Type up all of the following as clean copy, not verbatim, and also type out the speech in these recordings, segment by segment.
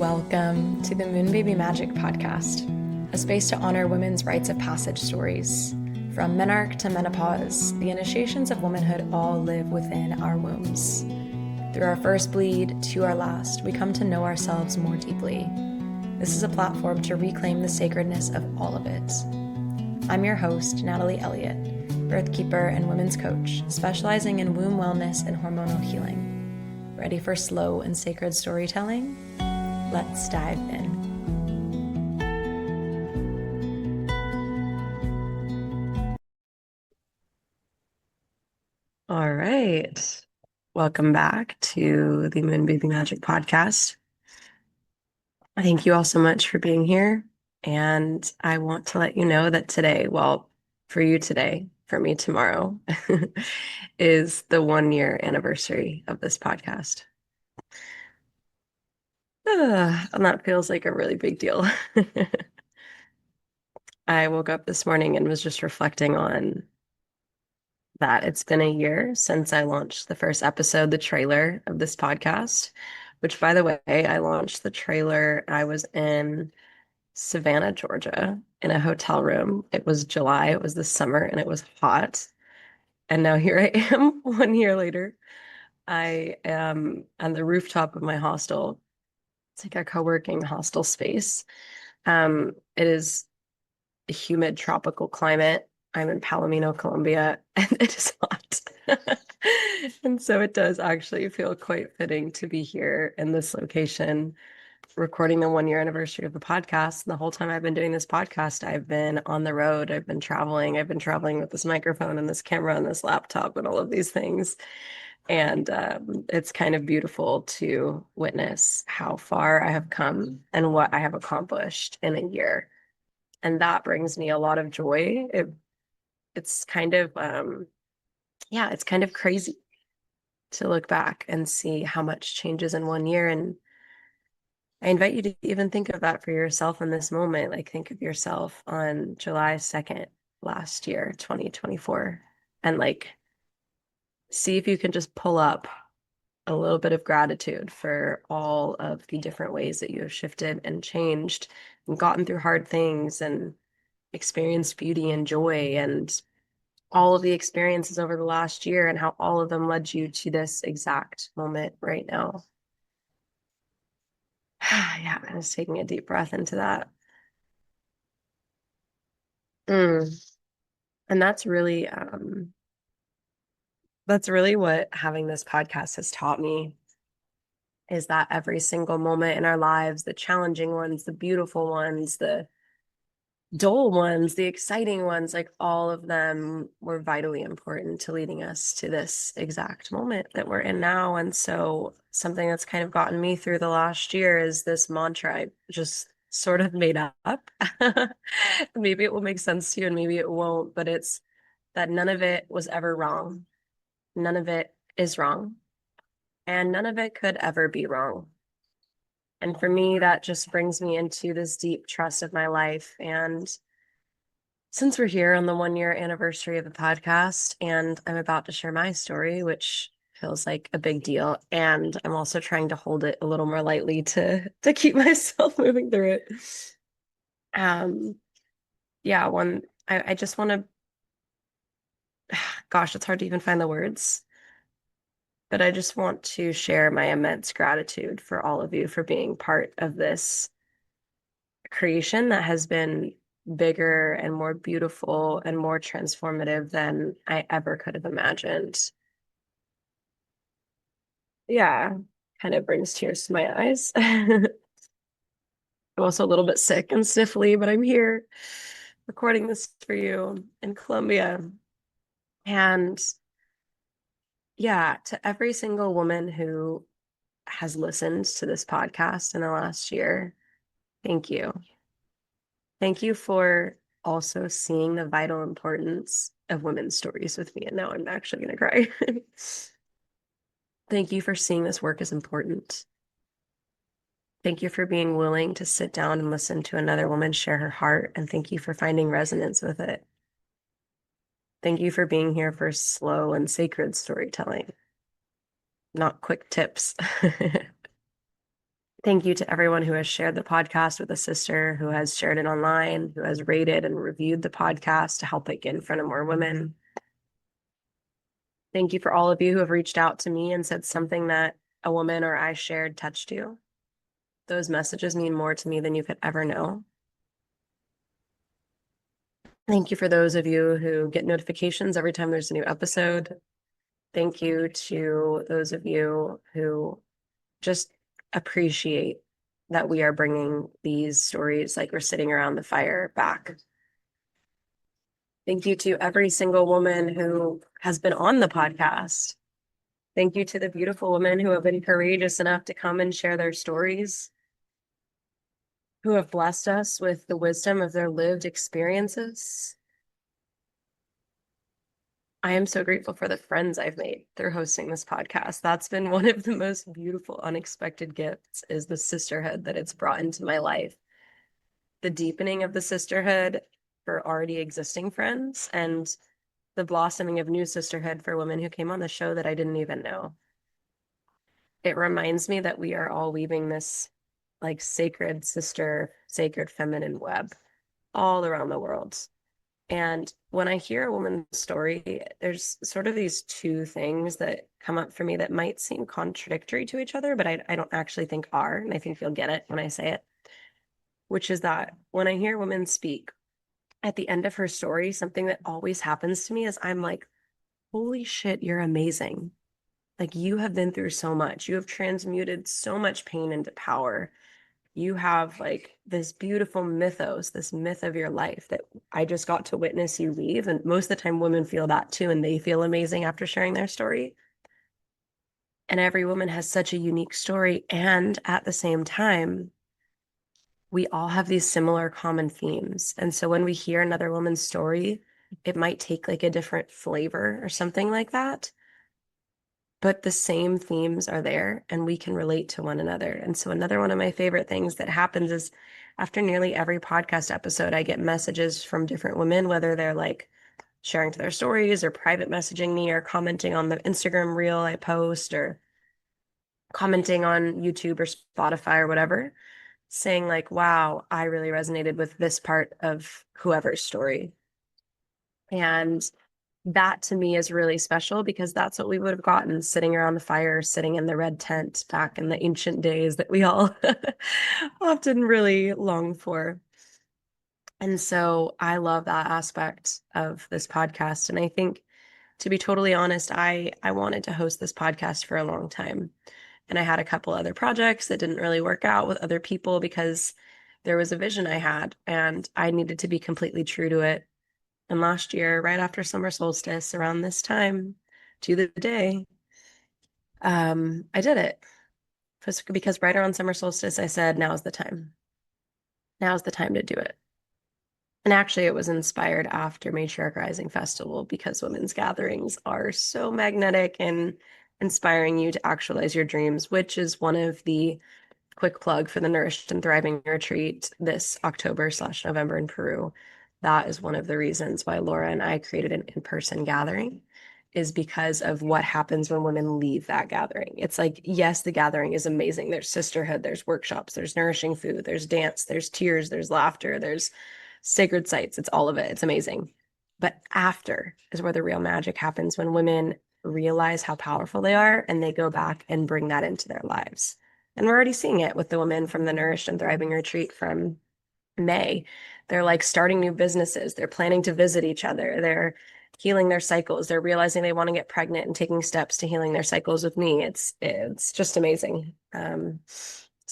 Welcome to the Moon Baby Magic podcast, a space to honor women's rites of passage stories. From menarche to menopause, the initiations of womanhood all live within our wombs. Through our first bleed to our last, we come to know ourselves more deeply. This is a platform to reclaim the sacredness of all of it. I'm your host, Natalie Elliott, birth keeper and women's coach, specializing in womb wellness and hormonal healing. Ready for slow and sacred storytelling? Let's dive in. All right. Welcome back to the Moon Baby Magic podcast. Thank you all so much for being here. And I want to let you know that today, well, for you today, for me tomorrow, is the 1 year anniversary of this podcast. And that feels like a really big deal. I woke up this morning and was just reflecting on that it's been a year since I launched the first episode, the trailer of this podcast, which, by the way, I launched the trailer. I was in Savannah, Georgia, in a hotel room. It was July, it was the summer, and it was hot. And now here I am 1 year later. I am on the rooftop of my hostel. It's like a co-working hostel space. It is a humid tropical climate. I'm in Palomino, Colombia, and it is hot. And so it does actually feel quite fitting to be here in this location, recording the 1 year anniversary of the podcast. And the whole time I've been doing this podcast, I've been on the road. I've been traveling. I've been traveling with this microphone and this camera and this laptop and all of these things. And it's kind of beautiful to witness how far I have come and what I have accomplished in a year. And that brings me a lot of joy. It's kind of, it's kind of crazy to look back and see how much changes in 1 year. And I invite you to even think of that for yourself in this moment. Like, think of yourself on July 2nd last year, 2024, and like, see if you can just pull up a little bit of gratitude for all of the different ways that you have shifted and changed and gotten through hard things and experienced beauty and joy and all of the experiences over the last year and how all of them led you to this exact moment right now. Yeah, I'm just taking a deep breath into that. And that's really what having this podcast has taught me, is that every single moment in our lives, the challenging ones, the beautiful ones, the dull ones, the exciting ones, like all of them were vitally important to leading us to this exact moment that we're in now. And so something that's kind of gotten me through the last year is this mantra I just sort of made up. Maybe it will make sense to you and maybe it won't, but it's that none of it was ever wrong. None of it is wrong. And none of it could ever be wrong. And for me, that just brings me into this deep trust of my life. And since we're here on the 1 year anniversary of the podcast, and I'm about to share my story, which feels like a big deal, and I'm also trying to hold it a little more lightly to keep myself moving through it. I just want to, gosh, it's hard to even find the words, but I just want to share my immense gratitude for all of you for being part of this creation that has been bigger and more beautiful and more transformative than I ever could have imagined. Yeah, kind of brings tears to my eyes. I'm also a little bit sick and sniffly, but I'm here recording this for you in Colombia. And yeah, to every single woman who has listened to this podcast in the last year, thank you. Thank you for also seeing the vital importance of women's stories with me. And now I'm actually going to cry. Thank you for seeing this work as important. Thank you for being willing to sit down and listen to another woman share her heart. And thank you for finding resonance with it. Thank you for being here for slow and sacred storytelling, not quick tips. Thank you to everyone who has shared the podcast with a sister, who has shared it online, who has rated and reviewed the podcast to help it get in front of more women. Thank you for all of you who have reached out to me and said something that a woman or I shared touched you. Those messages mean more to me than you could ever know. Thank you for those of you who get notifications every time there's a new episode. Thank you to those of you who just appreciate that we are bringing these stories like we're sitting around the fire back. Thank you to every single woman who has been on the podcast. Thank you to the beautiful women who have been courageous enough to come and share their stories, who have blessed us with the wisdom of their lived experiences. I am so grateful for the friends I've made through hosting this podcast. That's been one of the most beautiful, unexpected gifts is the sisterhood that it's brought into my life. The deepening of the sisterhood for already existing friends and the blossoming of new sisterhood for women who came on the show that I didn't even know. It reminds me that we are all weaving this like sacred sister, sacred feminine web all around the world. And when I hear a woman's story, there's sort of these two things that come up for me that might seem contradictory to each other, but I don't actually think are. And I think you'll get it when I say it, which is that when I hear women speak at the end of her story, something that always happens to me is I'm like, holy shit, you're amazing. Like you have been through so much. You have transmuted so much pain into power. You have like this beautiful mythos, this myth of your life that I just got to witness you leave. And most of the time, women feel that too, and they feel amazing after sharing their story. And every woman has such a unique story. And at the same time, we all have these similar common themes. And so when we hear another woman's story, it might take like a different flavor or something like that. But the same themes are there and we can relate to one another. And so another one of my favorite things that happens is after nearly every podcast episode, I get messages from different women, whether they're like sharing to their stories or private messaging me or commenting on the Instagram reel I post or commenting on YouTube or Spotify or whatever, saying like, wow, I really resonated with this part of whoever's story. And that to me is really special because that's what we would have gotten sitting around the fire, sitting in the red tent back in the ancient days that we all often really long for. And so I love that aspect of this podcast. And I think, to be totally honest, I wanted to host this podcast for a long time. And I had a couple other projects that didn't really work out with other people because there was a vision I had and I needed to be completely true to it. And last year, right after summer solstice, around this time to the day, I did it. Because right around summer solstice, I said, now's the time. Now's the time to do it. And actually, it was inspired after Matriarch Rising Festival because women's gatherings are so magnetic and inspiring you to actualize your dreams, which is one of the quick plug for the Nourished and Thriving retreat this October/November in Peru. That is one of the reasons why Laura and I created an in-person gathering, is because of what happens when women leave that gathering. It's like, yes, the gathering is amazing. There's sisterhood, there's workshops, there's nourishing food, there's dance, there's tears, there's laughter, there's sacred sites. It's all of it. It's amazing. But after is where the real magic happens when women realize how powerful they are and they go back and bring that into their lives. And we're already seeing it with the women from the Nourished and Thriving retreat from May. They're like starting new businesses. They're planning to visit each other. They're healing their cycles. They're realizing they want to get pregnant and taking steps to healing their cycles with me. It's just amazing. So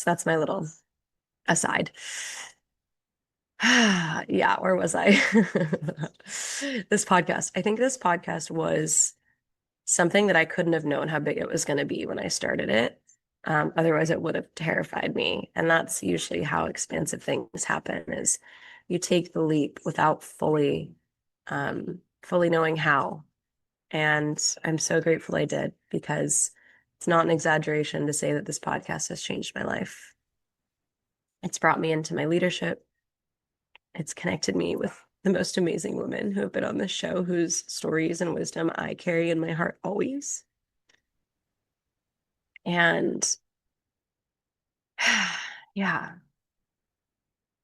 that's my little aside. Yeah, where was I? This podcast. I think this podcast was something that I couldn't have known how big it was going to be when I started it. Otherwise, it would have terrified me. And that's usually how expansive things happen, is you take the leap without fully knowing how. And I'm so grateful I did because it's not an exaggeration to say that this podcast has changed my life. It's brought me into my leadership. It's connected me with the most amazing women who have been on this show, whose stories and wisdom I carry in my heart always. And Yeah,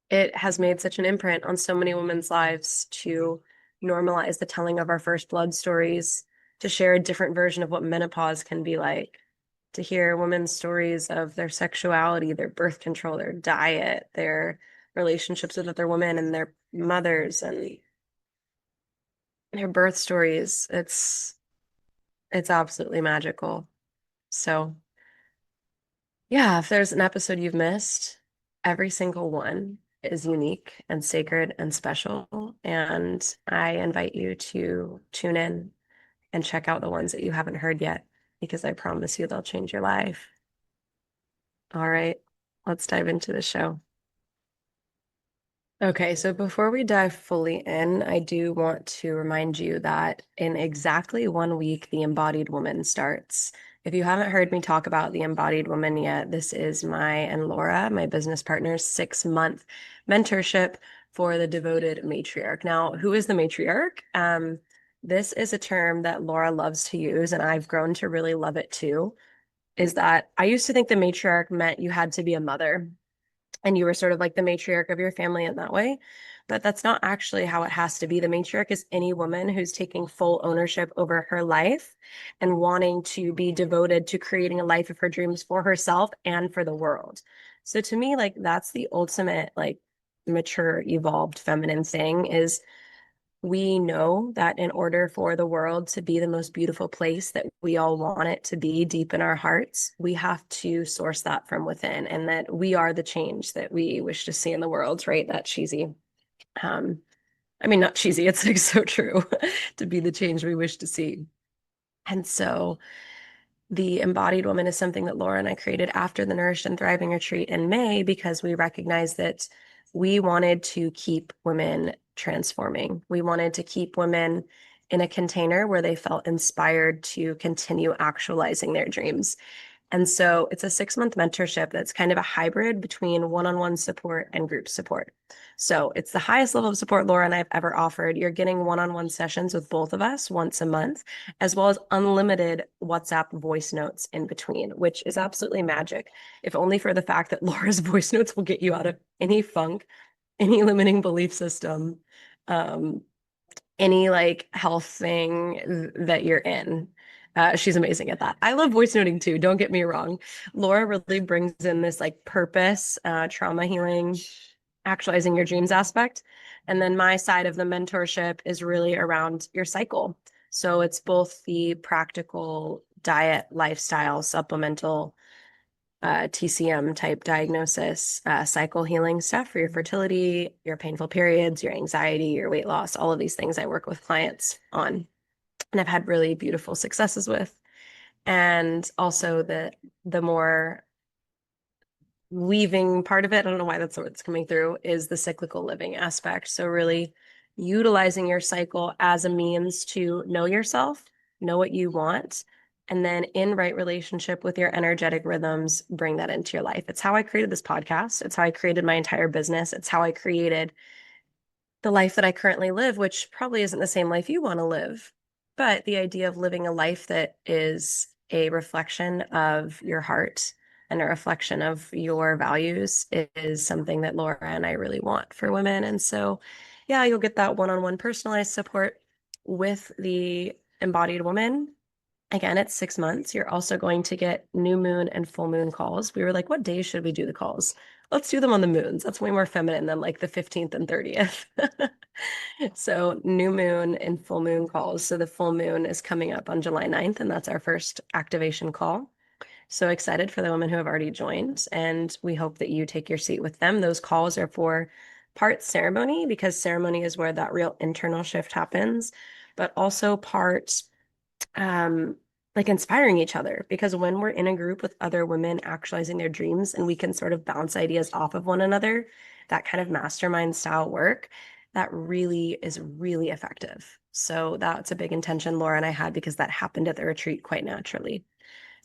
it has made such an imprint on so many women's lives to normalize the telling of our first blood stories, to share a different version of what menopause can be like, to hear women's stories of their sexuality, their birth control, their diet, their relationships with other women and their mothers and their birth stories. It's absolutely magical. So, yeah, if there's an episode you've missed, every single one is unique and sacred and special. And I invite you to tune in and check out the ones that you haven't heard yet, because I promise you they'll change your life. All right, let's dive into the show. Okay, so before we dive fully in, I do want to remind you that in exactly 1 week, the Embodied Woman starts. If you haven't heard me talk about the Embodied Woman yet, this is my and Laura, my business partner's 6-month mentorship for the devoted matriarch. Now, who is the matriarch? This is a term that Laura loves to use, and I've grown to really love it too. Is that I used to think the matriarch meant you had to be a mother and you were sort of like the matriarch of your family in that way. But that's not actually how it has to be. The matriarch is any woman who's taking full ownership over her life and wanting to be devoted to creating a life of her dreams for herself and for the world. So to me, like that's the ultimate, like mature, evolved feminine thing is we know that in order for the world to be the most beautiful place that we all want it to be deep in our hearts, we have to source that from within and that we are the change that we wish to see in the world, right? That cheesy. Um, I mean, not cheesy, it's like so true to be the change we wish to see. And so the embodied woman is something that Laura and I created after the Nourished and Thriving retreat in May because we recognized that we wanted to keep women transforming. We wanted to keep women in a container where they felt inspired to continue actualizing their dreams. And so it's a 6-month mentorship that's kind of a hybrid between one-on-one support and group support. So it's the highest level of support Laura and I have ever offered. You're getting one-on-one sessions with both of us once a month, as well as unlimited WhatsApp voice notes in between, which is absolutely magic, if only for the fact that Laura's voice notes will get you out of any funk, any limiting belief system, um, any like health thing that you're in. She's amazing at that. I love voice noting too. Don't get me wrong. Laura really brings in this like purpose, trauma healing, actualizing your dreams aspect. And then my side of the mentorship is really around your cycle. So it's both the practical diet, lifestyle, supplemental, TCM type diagnosis, cycle healing stuff for your fertility, your painful periods, your anxiety, your weight loss, all of these things I work with clients on. And I've had really beautiful successes with. And also the more weaving part of it, I don't know why that's what's coming through, is the cyclical living aspect. So really utilizing your cycle as a means to know yourself, know what you want, and then in right relationship with your energetic rhythms, bring that into your life. It's how I created this podcast. It's how I created my entire business. It's how I created the life that I currently live, which probably isn't the same life you want to live. But the idea of living a life that is a reflection of your heart and a reflection of your values is something that Laura and I really want for women. And so, yeah, you'll get that one-on-one personalized support with the embodied woman. Again, it's 6 months. You're also going to get new moon and full moon calls. We were like, what days should we do the calls? Let's do them on the moons. That's way more feminine than like the 15th and 30th. So new moon and full moon calls. So the full moon is coming up on July 9th, and that's our first activation call. So excited for the women who have already joined, and we hope that you take your seat with them. Those calls are for part ceremony, because ceremony is where that real internal shift happens, but also part um, like inspiring each other. Because when we're in a group with other women actualizing their dreams and we can sort of bounce ideas off of one another, that kind of mastermind style work, that really is really effective. So that's a big intention Laura and I had because that happened at the retreat quite naturally.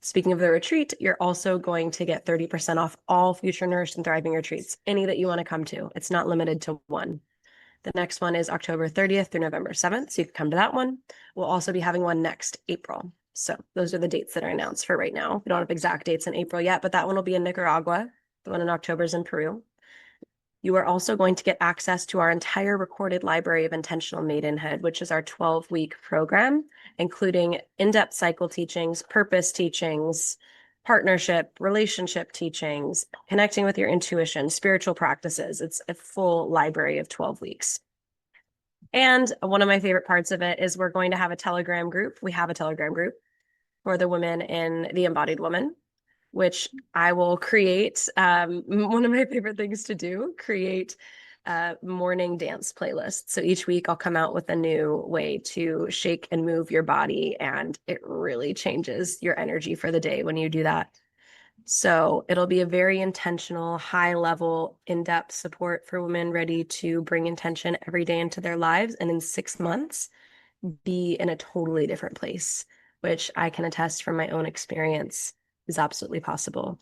Speaking of the retreat, you're also going to get 30% off all future Nourished and Thriving retreats, any that you want to come to. It's not limited to one. The next one is October 30th through November 7th, so you can come to that one. We'll also be having one next April. So those are the dates that are announced for right now. We don't have exact dates in April yet, but that one will be in Nicaragua. The one in October is in Peru. You are also going to get access to our entire recorded library of intentional maidenhood, which is our 12-week program, including in-depth cycle teachings, purpose teachings, partnership, relationship teachings, connecting with your intuition, spiritual practices. It's a full library of 12 weeks. And one of my favorite parts of it is we're going to have a Telegram group. We have a Telegram group for the women in the Embodied Woman, which I will create. One of my favorite things to do, create morning dance playlists. So each week I'll come out with a new way to shake and move your body, and it really changes your energy for the day when you do that. So it'll be a very intentional, high level, in-depth support for women ready to bring intention every day into their lives. And in 6 months, be in a totally different place, which I can attest from my own experience is absolutely possible.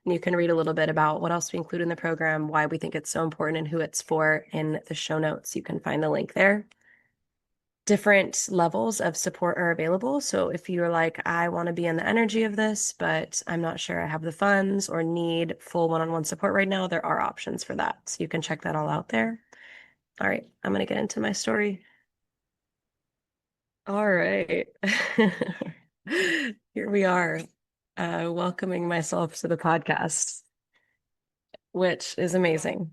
And you can read a little bit about what else we include in the program, why we think it's so important, and who it's for in the show notes. You can find the link there. Different levels of support are available. So if you're like, I want to be in the energy of this, but I'm not sure I have the funds or need full one-on-one support right now, there are options for that. So you can check that all out there. All right, I'm going to get into my story. All right. Here we are, welcoming myself to the podcast, which is amazing.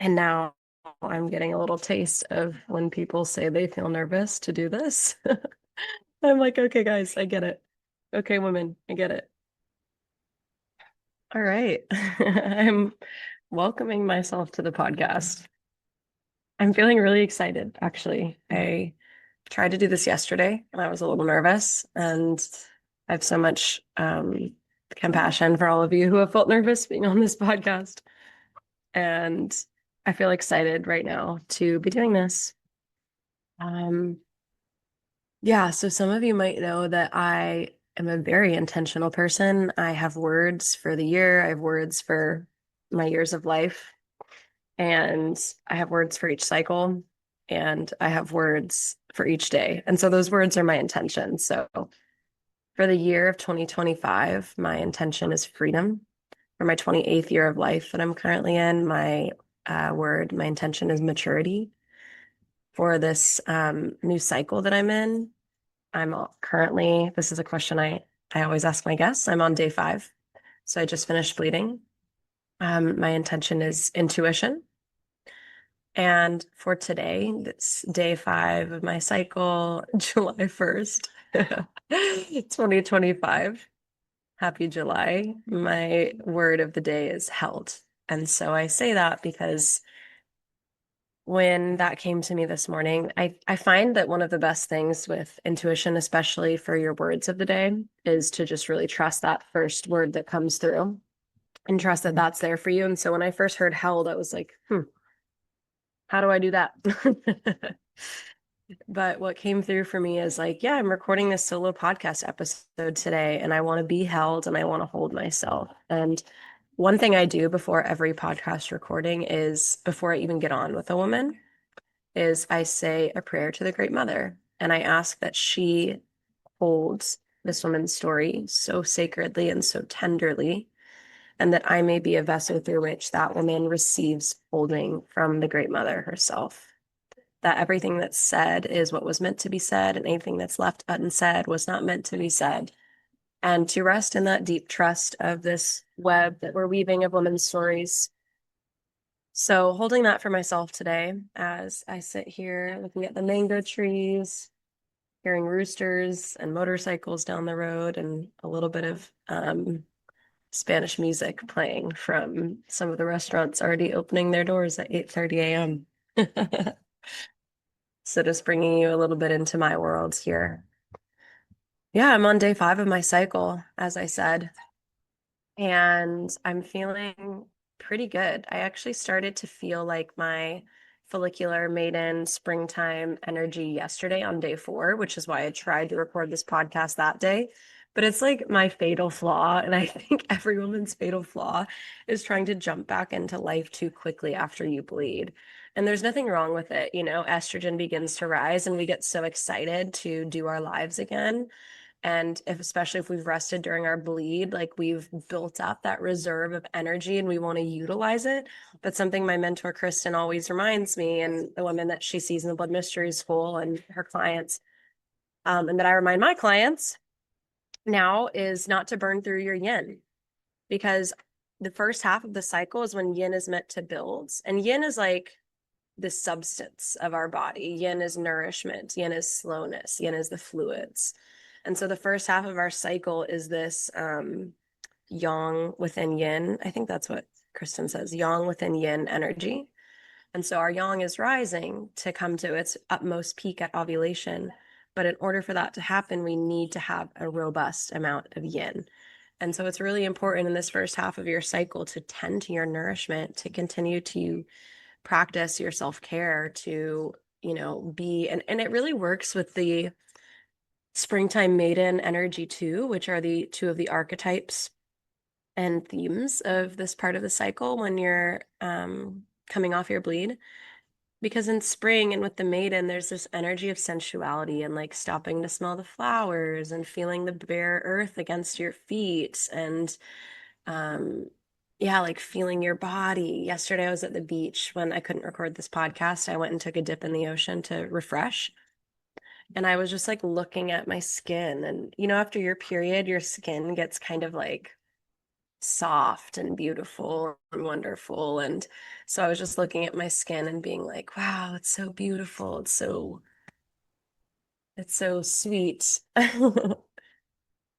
And now I'm getting a little taste of when people say they feel nervous to do this. I'm like, okay, guys, I get it. Okay, women, I get it. All right. I'm welcoming myself to the podcast. I'm feeling really excited, actually. I tried to do this yesterday and I was a little nervous, and I have so much compassion for all of you who have felt nervous being on this podcast. And I feel excited right now to be doing this. Yeah, so some of you might know that I am a very intentional person. I have words for the year, I have words for my years of life, and I have words for each cycle, and I have words for each day. And so those words are my intention. So for the year of 2025, my intention is freedom. For my 28th year of life that I'm currently in, my my intention is maturity. For this new cycle that I'm in, currently, this is a question I always ask my guests. I'm on day 5. So I just finished bleeding. My intention is intuition. And for today, it's day 5 of my cycle, July 1st, 2025. Happy July. My word of the day is held. And so I say that because when that came to me this morning, I find that one of the best things with intuition, especially for your words of the day, is to just really trust that first word that comes through and trust that that's there for you. And so when I first heard held, I was like, how do I do that? But what came through for me is like, yeah, I'm recording this solo podcast episode today, and I want to be held and I want to hold myself. And one thing I do before every podcast recording is, before I even get on with a woman, is I say a prayer to the Great Mother. And I ask that she holds this woman's story so sacredly and so tenderly, and that I may be a vessel through which that woman receives holding from the Great Mother herself. That everything that's said is what was meant to be said, and anything that's left unsaid was not meant to be said. And to rest in that deep trust of this web that we're weaving of women's stories. So holding that for myself today as I sit here looking at the mango trees, hearing roosters and motorcycles down the road, and a little bit of Spanish music playing from some of the restaurants already opening their doors at 8:30 a.m. So just bringing you a little bit into my world here. Yeah, I'm on day 5 of my cycle, as I said, and I'm feeling pretty good. I actually started to feel like my follicular maiden springtime energy yesterday on day 4, which is why I tried to record this podcast that day. But it's like my fatal flaw, and I think every woman's fatal flaw is trying to jump back into life too quickly after you bleed. And there's nothing wrong with it. You know, estrogen begins to rise and we get so excited to do our lives again. And especially if we've rested during our bleed, like we've built up that reserve of energy and we want to utilize it. But something my mentor, Kristen, always reminds me, and the women that she sees in the Blood Mystery School and her clients, and that I remind my clients now, is not to burn through your yin, because the first half of the cycle is when yin is meant to build. And yin is like the substance of our body. Yin is nourishment. Yin is slowness. Yin is the fluids. And so the first half of our cycle is this yang within yin. I think that's what Kristen says, yang within yin energy. And so our yang is rising to come to its utmost peak at ovulation. But in order for that to happen, we need to have a robust amount of yin. And so it's really important in this first half of your cycle to tend to your nourishment, to continue to practice your self-care, to, be, and it really works with the springtime maiden energy too, which are the two of the archetypes and themes of this part of the cycle when you're coming off your bleed. Because in spring and with the maiden, there's this energy of sensuality and like stopping to smell the flowers and feeling the bare earth against your feet and yeah, like feeling your body. Yesterday I was at the beach when I couldn't record this podcast. I went and took a dip in the ocean to refresh. And I was just like looking at my skin. And, after your period, your skin gets kind of like soft and beautiful and wonderful. And so I was just looking at my skin and being like, wow, it's so beautiful. It's so sweet.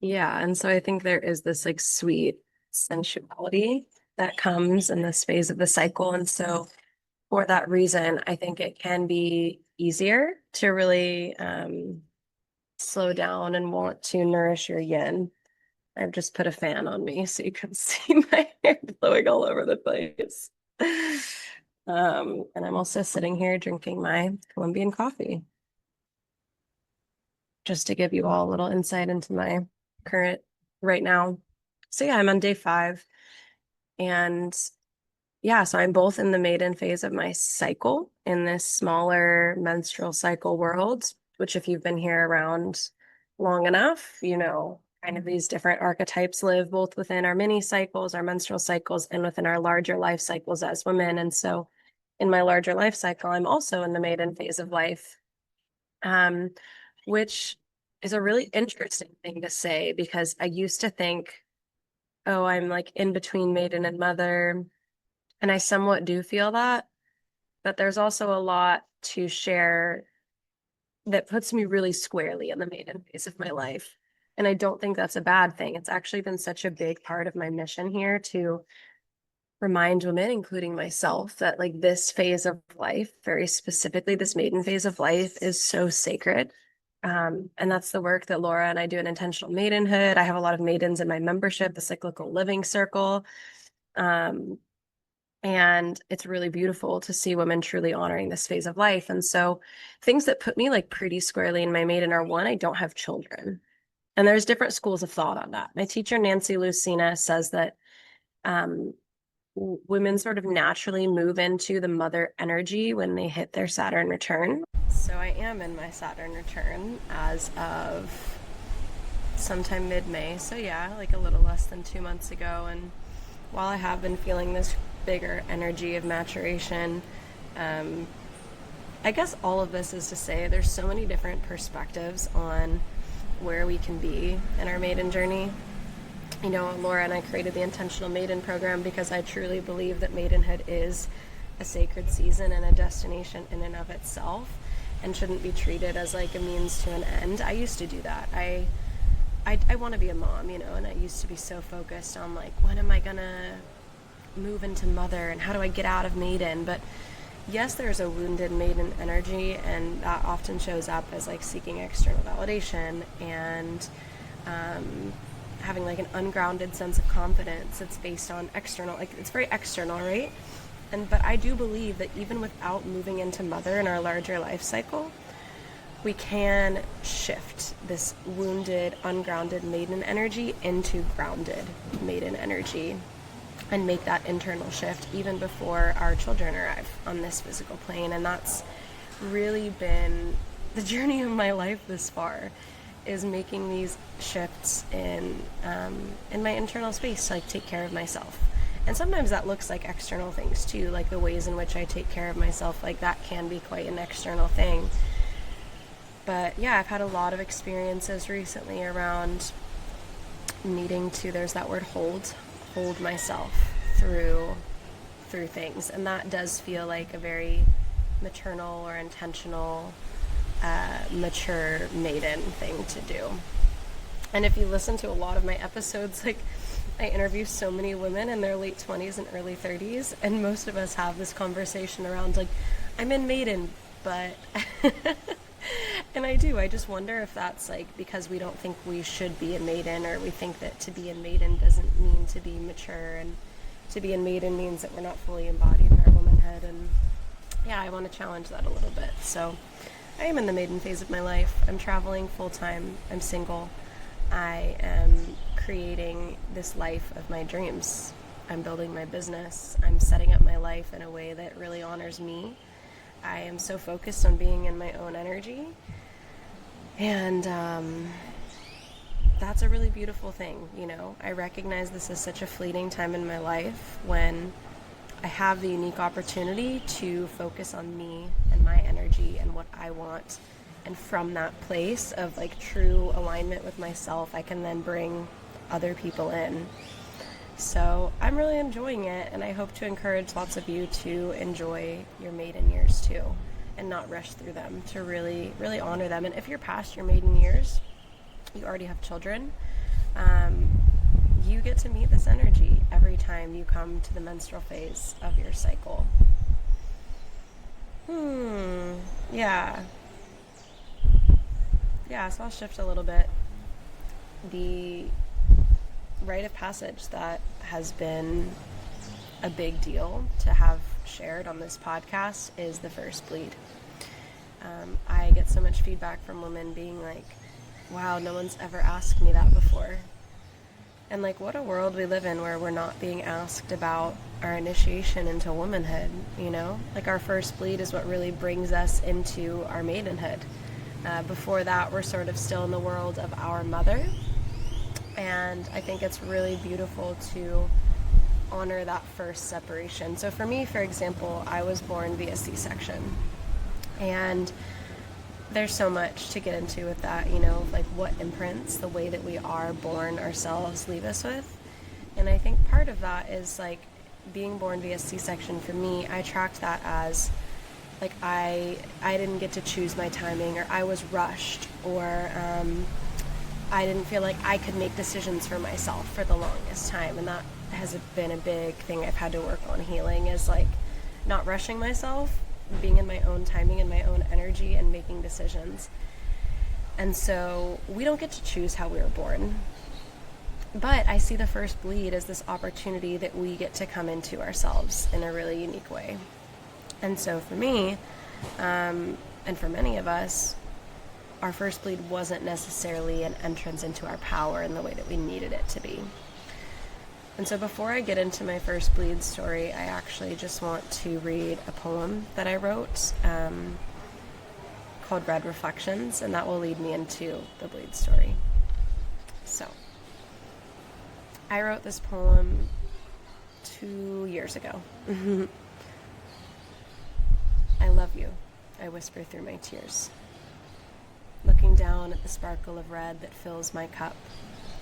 Yeah. And so I think there is this like sweet sensuality that comes in this phase of the cycle. And so for that reason, I think it can be easier to really slow down and want to nourish your yin. I've just put a fan on me so you can see my hair blowing all over the place. And I'm also sitting here drinking my Colombian coffee, just to give you all a little insight into my current right now. So yeah, I'm on day 5. And yeah, so I'm both in the maiden phase of my cycle in this smaller menstrual cycle world, which if you've been here around long enough, kind of these different archetypes live both within our mini cycles, our menstrual cycles, and within our larger life cycles as women. And so in my larger life cycle, I'm also in the maiden phase of life, which is a really interesting thing to say because I used to think, oh, I'm like in between maiden and mother. And I somewhat do feel that, but there's also a lot to share that puts me really squarely in the maiden phase of my life. And I don't think that's a bad thing. It's actually been such a big part of my mission here to remind women, including myself, that like this phase of life, very specifically this maiden phase of life, is so sacred. And that's the work that Laura and I do in Intentional Maidenhood. I have a lot of maidens in my membership, the Cyclical Living Circle. And it's really beautiful to see women truly honoring this phase of life. And so things that put me like pretty squarely in my maiden are, one, I don't have children. And there's different schools of thought on that. My teacher, Nancy Lucina, says that women sort of naturally move into the mother energy when they hit their Saturn return. So I am in my Saturn return as of sometime mid-May. So yeah, like a little less than 2 months ago. And while I have been feeling this bigger energy of maturation, I guess all of this is to say there's so many different perspectives on where we can be in our maiden journey. Laura and I created the Intentional Maiden program because I truly believe that maidenhood is a sacred season and a destination in and of itself and shouldn't be treated as like a means to an end. I used to do that. I want to be a mom, and I used to be so focused on like, when am I gonna move into mother and how do I get out of maiden? But yes, there's a wounded maiden energy, and that often shows up as like seeking external validation and having like an ungrounded sense of confidence. It's based on external, like it's very external, right? But I do believe that even without moving into mother in our larger life cycle, we can shift this wounded, ungrounded maiden energy into grounded maiden energy and make that internal shift even before our children arrive on this physical plane. And that's really been the journey of my life this far. is making these shifts in my internal space to like take care of myself. And sometimes that looks like external things too, like the ways in which I take care of myself, like that can be quite an external thing. But yeah, I've had a lot of experiences recently around needing to, there's that word, hold myself through things. And that does feel like a very maternal or intentional, mature maiden thing to do. And if you listen to a lot of my episodes, like I interview so many women in their late 20s and early 30s, and most of us have this conversation around like, I'm in maiden, but and I just wonder if that's like because we don't think we should be a maiden, or we think that to be a maiden doesn't mean to be mature, and to be a maiden means that we're not fully embodied in our womanhood. And yeah, I want to challenge that a little bit. So I am in the maiden phase of my life. I'm traveling full-time. I'm single. I am creating this life of my dreams. I'm building my business. I'm setting up my life in a way that really honors me. I am so focused on being in my own energy. And that's a really beautiful thing, you know. I recognize this is such a fleeting time in my life when I have the unique opportunity to focus on me and my energy and what I want. And from that place of like true alignment with myself, I can then bring other people in. So I'm really enjoying it, and I hope to encourage lots of you to enjoy your maiden years too, and not rush through them, to really, really honor them. And if you're past your maiden years, you already have children, you get to meet this energy every time you come to the menstrual phase of your cycle. Yeah, so I'll shift a little bit. The rite of passage that has been a big deal to have shared on this podcast is the first bleed. I get so much feedback from women being like, wow, no one's ever asked me that before. And like, what a world we live in where we're not being asked about our initiation into womanhood, you know? Like our first bleed is what really brings us into our maidenhood. Before that, we're sort of still in the world of our mother. And I think it's really beautiful to honor that first separation. So for me, for example, I was born via C-section. And there's so much to get into with that, you know, like what imprints the way that we are born ourselves leave us with. And I think part of that is like being born via C-section. For me, I tracked that as like I didn't get to choose my timing, or I was rushed, or I didn't feel like I could make decisions for myself for the longest time. And that has been a big thing I've had to work on healing, is like not rushing myself, being in my own timing and my own energy and making decisions. And so we don't get to choose how we were born. But I see the first bleed as this opportunity that we get to come into ourselves in a really unique way. And so for me, and for many of us, our first bleed wasn't necessarily an entrance into our power in the way that we needed it to be. And so before I get into my first bleed story, I actually just want to read a poem that I wrote called Red Reflections, and that will lead me into the bleed story. So, I wrote this poem 2 years ago. I love you, I whisper through my tears. Looking down at the sparkle of red that fills my cup,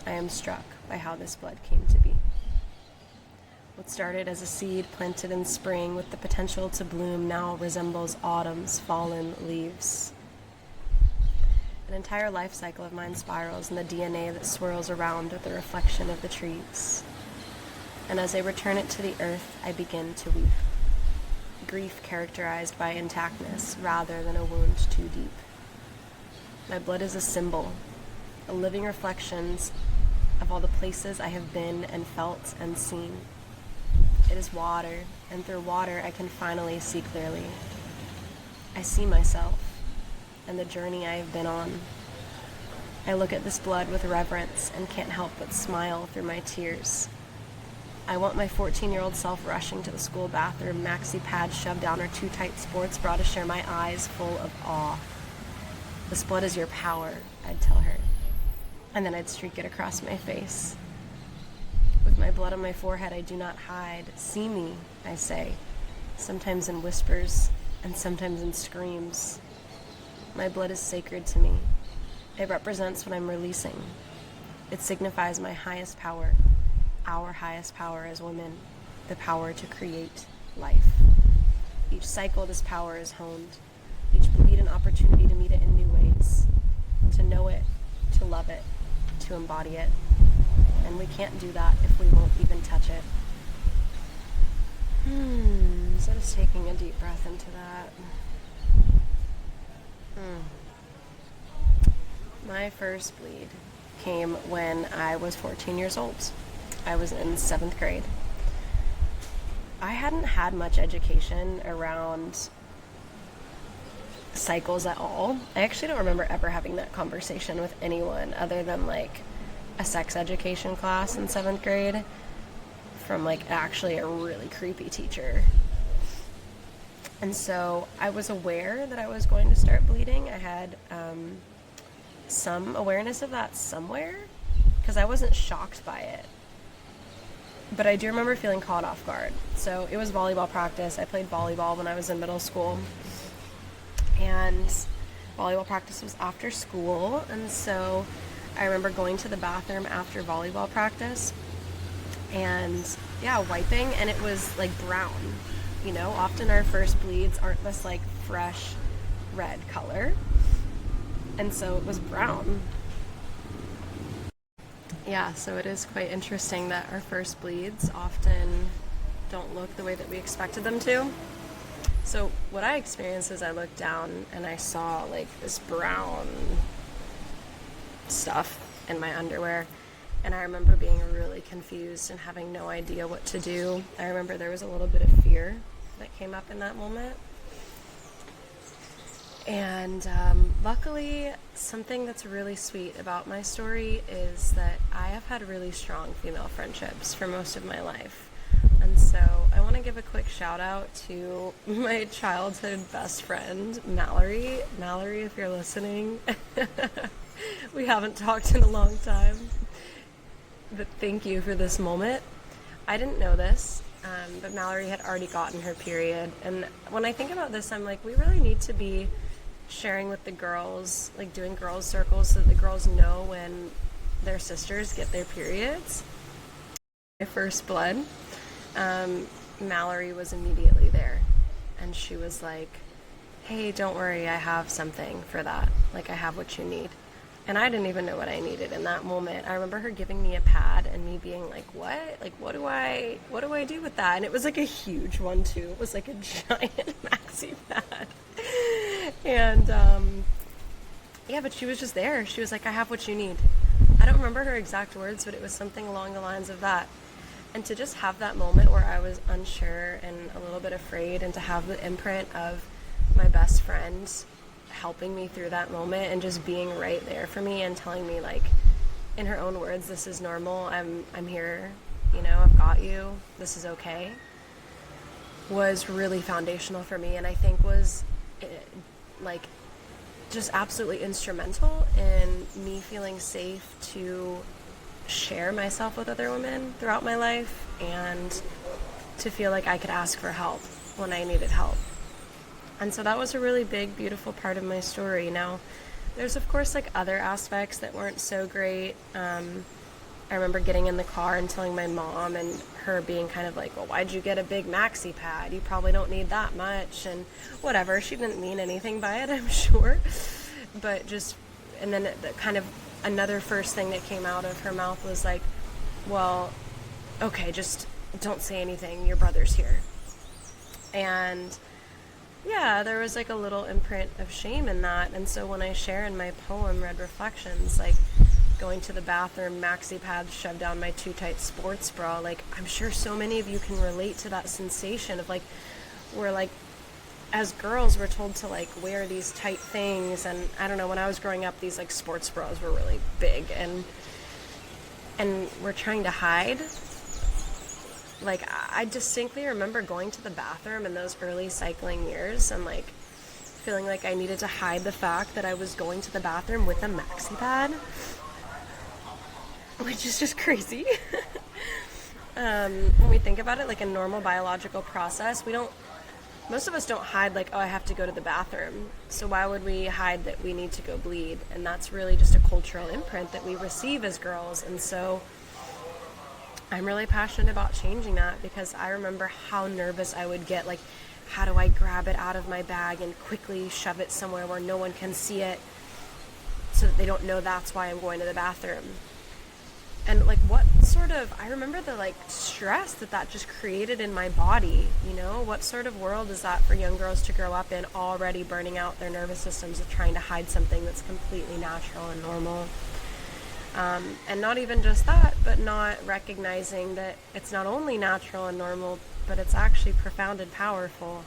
I am struck by how this blood came to be. What started as a seed planted in spring with the potential to bloom now resembles autumn's fallen leaves. An entire life cycle of mine spirals in the DNA that swirls around with the reflection of the trees. And as I return it to the earth, I begin to weep. Grief characterized by intactness rather than a wound too deep. My blood is a symbol, a living reflection of all the places I have been and felt and seen. It is water, and through water I can finally see clearly. I see myself and the journey I have been on. I look at this blood with reverence and can't help but smile through my tears. I want my 14-year-old self rushing to the school bathroom, maxi pad shoved down her too tight sports bra to share my eyes full of awe. This blood is your power, I'd tell her. And then I'd streak it across my face. With my blood on my forehead, I do not hide. See me, I say, sometimes in whispers and sometimes in screams. My blood is sacred to me. It represents what I'm releasing. It signifies my highest power, our highest power as women, the power to create life. Each cycle, this power is honed. Each bleed, an opportunity to meet it in new ways, to know it, to love it, to embody it. And we can't do that if we won't even touch it. So just taking a deep breath into that. My first bleed came when I was 14 years old. I was in 7th grade. I hadn't had much education around cycles at all. I actually don't remember ever having that conversation with anyone other than like a sex education class in 7th grade from like actually a really creepy teacher. And so I was aware that I was going to start bleeding. I had some awareness of that somewhere because I wasn't shocked by it. But I do remember feeling caught off guard. So it was volleyball practice. I played volleyball when I was in middle school. And volleyball practice was after school. And so I remember going to the bathroom after volleyball practice and wiping, and it was like brown. You know, often our first bleeds aren't this like fresh red color. And so it was brown. Yeah, so it is quite interesting that our first bleeds often don't look the way that we expected them to. So what I experienced is I looked down and I saw like this brown stuff in my underwear. And I remember being really confused and having no idea what to do. I remember there was a little bit of fear that came up in that moment. And luckily, something that's really sweet about my story is that I have had really strong female friendships for most of my life. And so I want to give a quick shout out to my childhood best friend, Mallory. Mallory, if you're listening, we haven't talked in a long time, but thank you for this moment. I didn't know this, but Mallory had already gotten her period. And when I think about this, I'm like, we really need to be sharing with the girls, like doing girls circles so that the girls know when their sisters get their periods. My first blood, Mallory was immediately there, and she was like, hey, don't worry, I have something for that. Like, I have what you need. And I didn't even know what I needed in that moment. I remember her giving me a pad and me being like, what? Like, what do I do with that? And it was like a huge one too. It was like a giant maxi pad. And but she was just there. She was like, I have what you need. I don't remember her exact words, but it was something along the lines of that. And to just have that moment where I was unsure and a little bit afraid, and to have the imprint of my best friend helping me through that moment and just being right there for me and telling me, like, in her own words, this is normal, I'm here, you know, I've got you, this is okay, was really foundational for me, and I think was like just absolutely instrumental in me feeling safe to share myself with other women throughout my life and to feel like I could ask for help when I needed help. And so that was a really big, beautiful part of my story. Now, there's of course like other aspects that weren't so great. I remember getting in the car and telling my mom, and her being kind of like, well, why'd you get a big maxi pad? You probably don't need that much, and whatever. She didn't mean anything by it, I'm sure. But just, and then the kind of another first thing that came out of her mouth was like, well, okay, just don't say anything. Your brother's here. And yeah, there was like a little imprint of shame in that. And so when I share in my poem, Red Reflections, like going to the bathroom, maxi pads shoved down my too tight sports bra, like I'm sure so many of you can relate to that sensation of like, we're like, as girls, we're told to like wear these tight things. And I don't know, when I was growing up, these like sports bras were really big, and we're trying to hide. Like, I distinctly remember going to the bathroom in those early cycling years and like feeling like I needed to hide the fact that I was going to the bathroom with a maxi pad, which is just crazy. When we think about it, like a normal biological process, most of us don't hide like, oh, I have to go to the bathroom. So why would we hide that we need to go bleed? And that's really just a cultural imprint that we receive as girls. And so I'm really passionate about changing that, because I remember how nervous I would get. Like, how do I grab it out of my bag and quickly shove it somewhere where no one can see it so that they don't know that's why I'm going to the bathroom? And like, I remember the like stress that just created in my body, you know? What sort of world is that for young girls to grow up in, already burning out their nervous systems of trying to hide something that's completely natural and normal? And not even just that, but not recognizing that it's not only natural and normal, but it's actually profound and powerful.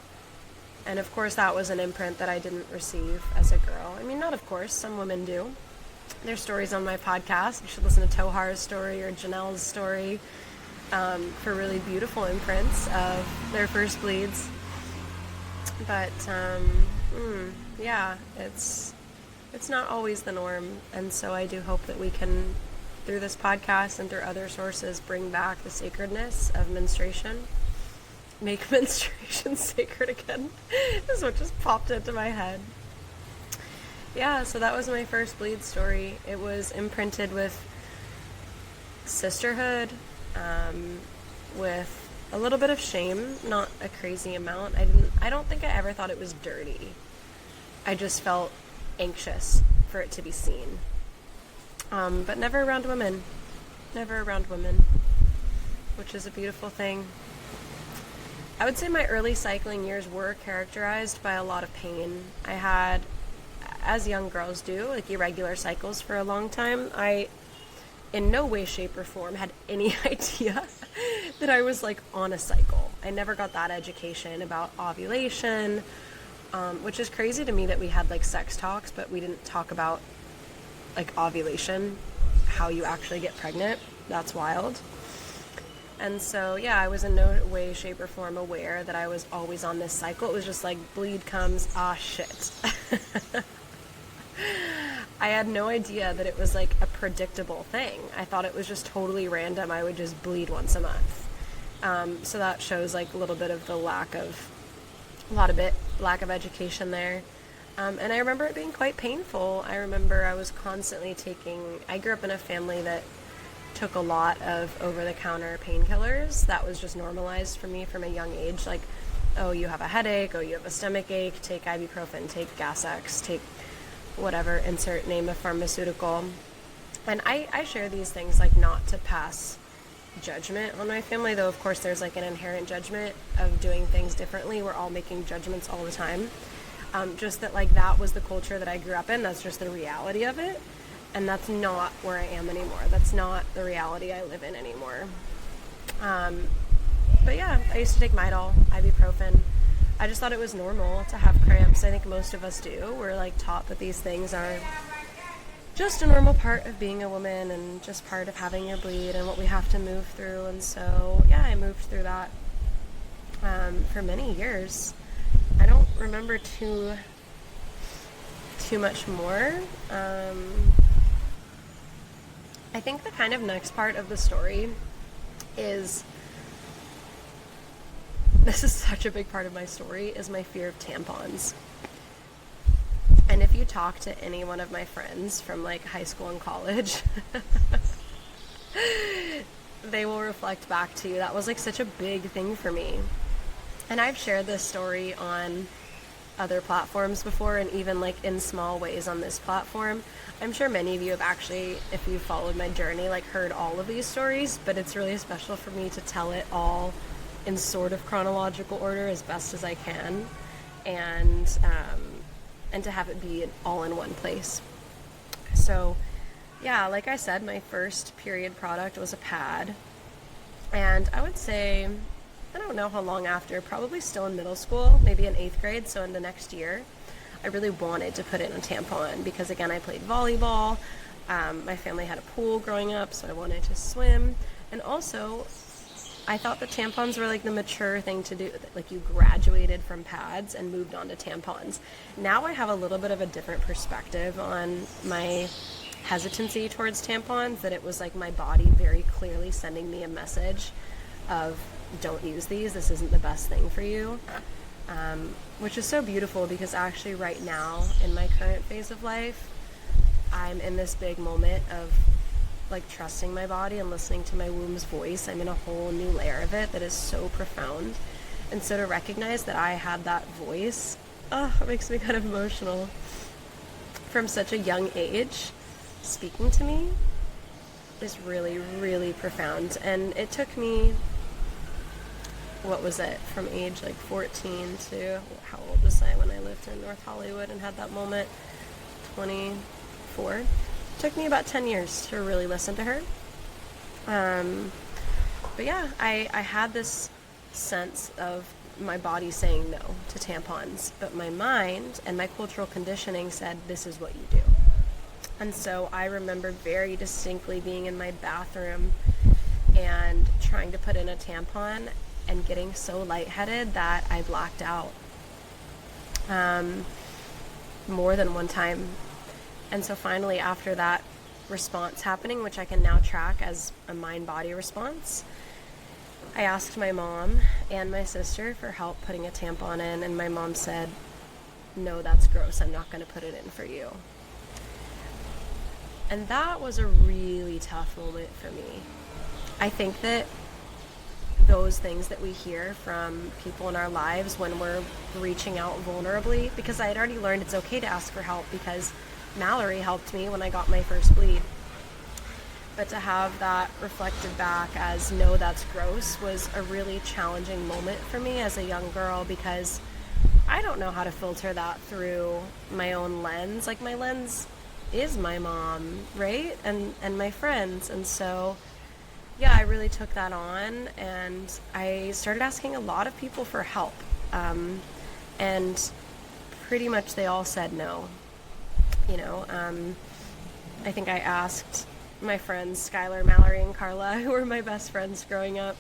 And of course, that was an imprint that I didn't receive as a girl. I mean, not of course, some women do. There's stories on my podcast. You should listen to Tohar's story or Janelle's story for really beautiful imprints of their first bleeds. But yeah, it's not always the norm. And so I do hope that we can, through this podcast and through other sources, bring back the sacredness of menstruation. Make menstruation sacred again is what just popped into my head. Yeah, so that was my first bleed story. It was imprinted with sisterhood, with a little bit of shame, not a crazy amount. I don't think I ever thought it was dirty. I just felt anxious for it to be seen. But never around women. Never around women, which is a beautiful thing. I would say my early cycling years were characterized by a lot of pain. I had, as young girls do, like irregular cycles for a long time. I, in no way, shape, or form, had any idea that I was like on a cycle. I never got that education about ovulation, which is crazy to me that we had like sex talks, but we didn't talk about like ovulation, how you actually get pregnant. That's wild. And so, yeah, I was in no way, shape, or form aware that I was always on this cycle. It was just like, bleed comes, shit. I had no idea that it was like a predictable thing. I thought it was just totally random. I would just bleed once a month. So that shows like a little bit of the lack of education there. And I remember it being quite painful. I remember I was constantly I grew up in a family that took a lot of over-the-counter painkillers. That was just normalized for me from a young age. Like, oh, you have a headache, oh, you have a stomach ache, take ibuprofen, take Gas-X, take whatever, insert name of pharmaceutical. And I share these things like not to pass judgment on my family, though of course there's like an inherent judgment of doing things differently. We're all making judgments all the time. Just that like that was the culture that I grew up in. That's just the reality of it. And that's not where I am anymore. That's not the reality I live in anymore. But yeah, I used to take Midol, ibuprofen. I just thought it was normal to have cramps. I think most of us do. We're like taught that these things are just a normal part of being a woman and just part of having your bleed and what we have to move through. And so, yeah, I moved through that for many years. I don't remember too much more. I think the kind of next part of the story is, this is such a big part of my story, is my fear of tampons. And if you talk to any one of my friends from like high school and college, they will reflect back to you. That was like such a big thing for me. And I've shared this story on other platforms before, and even like in small ways on this platform. I'm sure many of you have actually, if you followed my journey, like heard all of these stories, but it's really special for me to tell it all in sort of chronological order as best as I can, and to have it be all in one place. So yeah, like I said, my first period product was a pad, and I would say, I don't know how long after, probably still in middle school, maybe in 8th grade, so in the next year, I really wanted to put in a tampon because, again, I played volleyball. My family had a pool growing up, so I wanted to swim. And also, I thought that tampons were like the mature thing to do. Like you graduated from pads and moved on to tampons. Now I have a little bit of a different perspective on my hesitancy towards tampons, that it was like my body very clearly sending me a message of don't use these, this isn't the best thing for you. Which is so beautiful, because actually right now in my current phase of life, I'm in this big moment of like trusting my body and listening to my womb's voice. I'm in a whole new layer of it that is so profound. And so to recognize that I had that voice, it makes me kind of emotional, from such a young age speaking to me, is really, really profound. And it took me, what was it, from age like 14 to, how old was I when I lived in North Hollywood and had that moment, 24. It took me about 10 years to really listen to her. But yeah, I had this sense of my body saying no to tampons, but my mind and my cultural conditioning said, this is what you do. And so I remember very distinctly being in my bathroom and trying to put in a tampon and getting so lightheaded that I blacked out more than one time. And so finally, after that response happening, which I can now track as a mind-body response, I asked my mom and my sister for help putting a tampon in, and my mom said, no, that's gross, I'm not going to put it in for you. And that was a really tough moment for me. I think that those things that we hear from people in our lives when we're reaching out vulnerably, because I had already learned it's okay to ask for help because Mallory helped me when I got my first bleed. But to have that reflected back as, no, that's gross, was a really challenging moment for me as a young girl, because I don't know how to filter that through my own lens. Like, my lens is my mom, right? And my friends. And so, yeah, I really took that on, and I started asking a lot of people for help. And pretty much they all said no. You know, I think I asked my friends Skylar, Mallory, and Carla, who were my best friends growing up,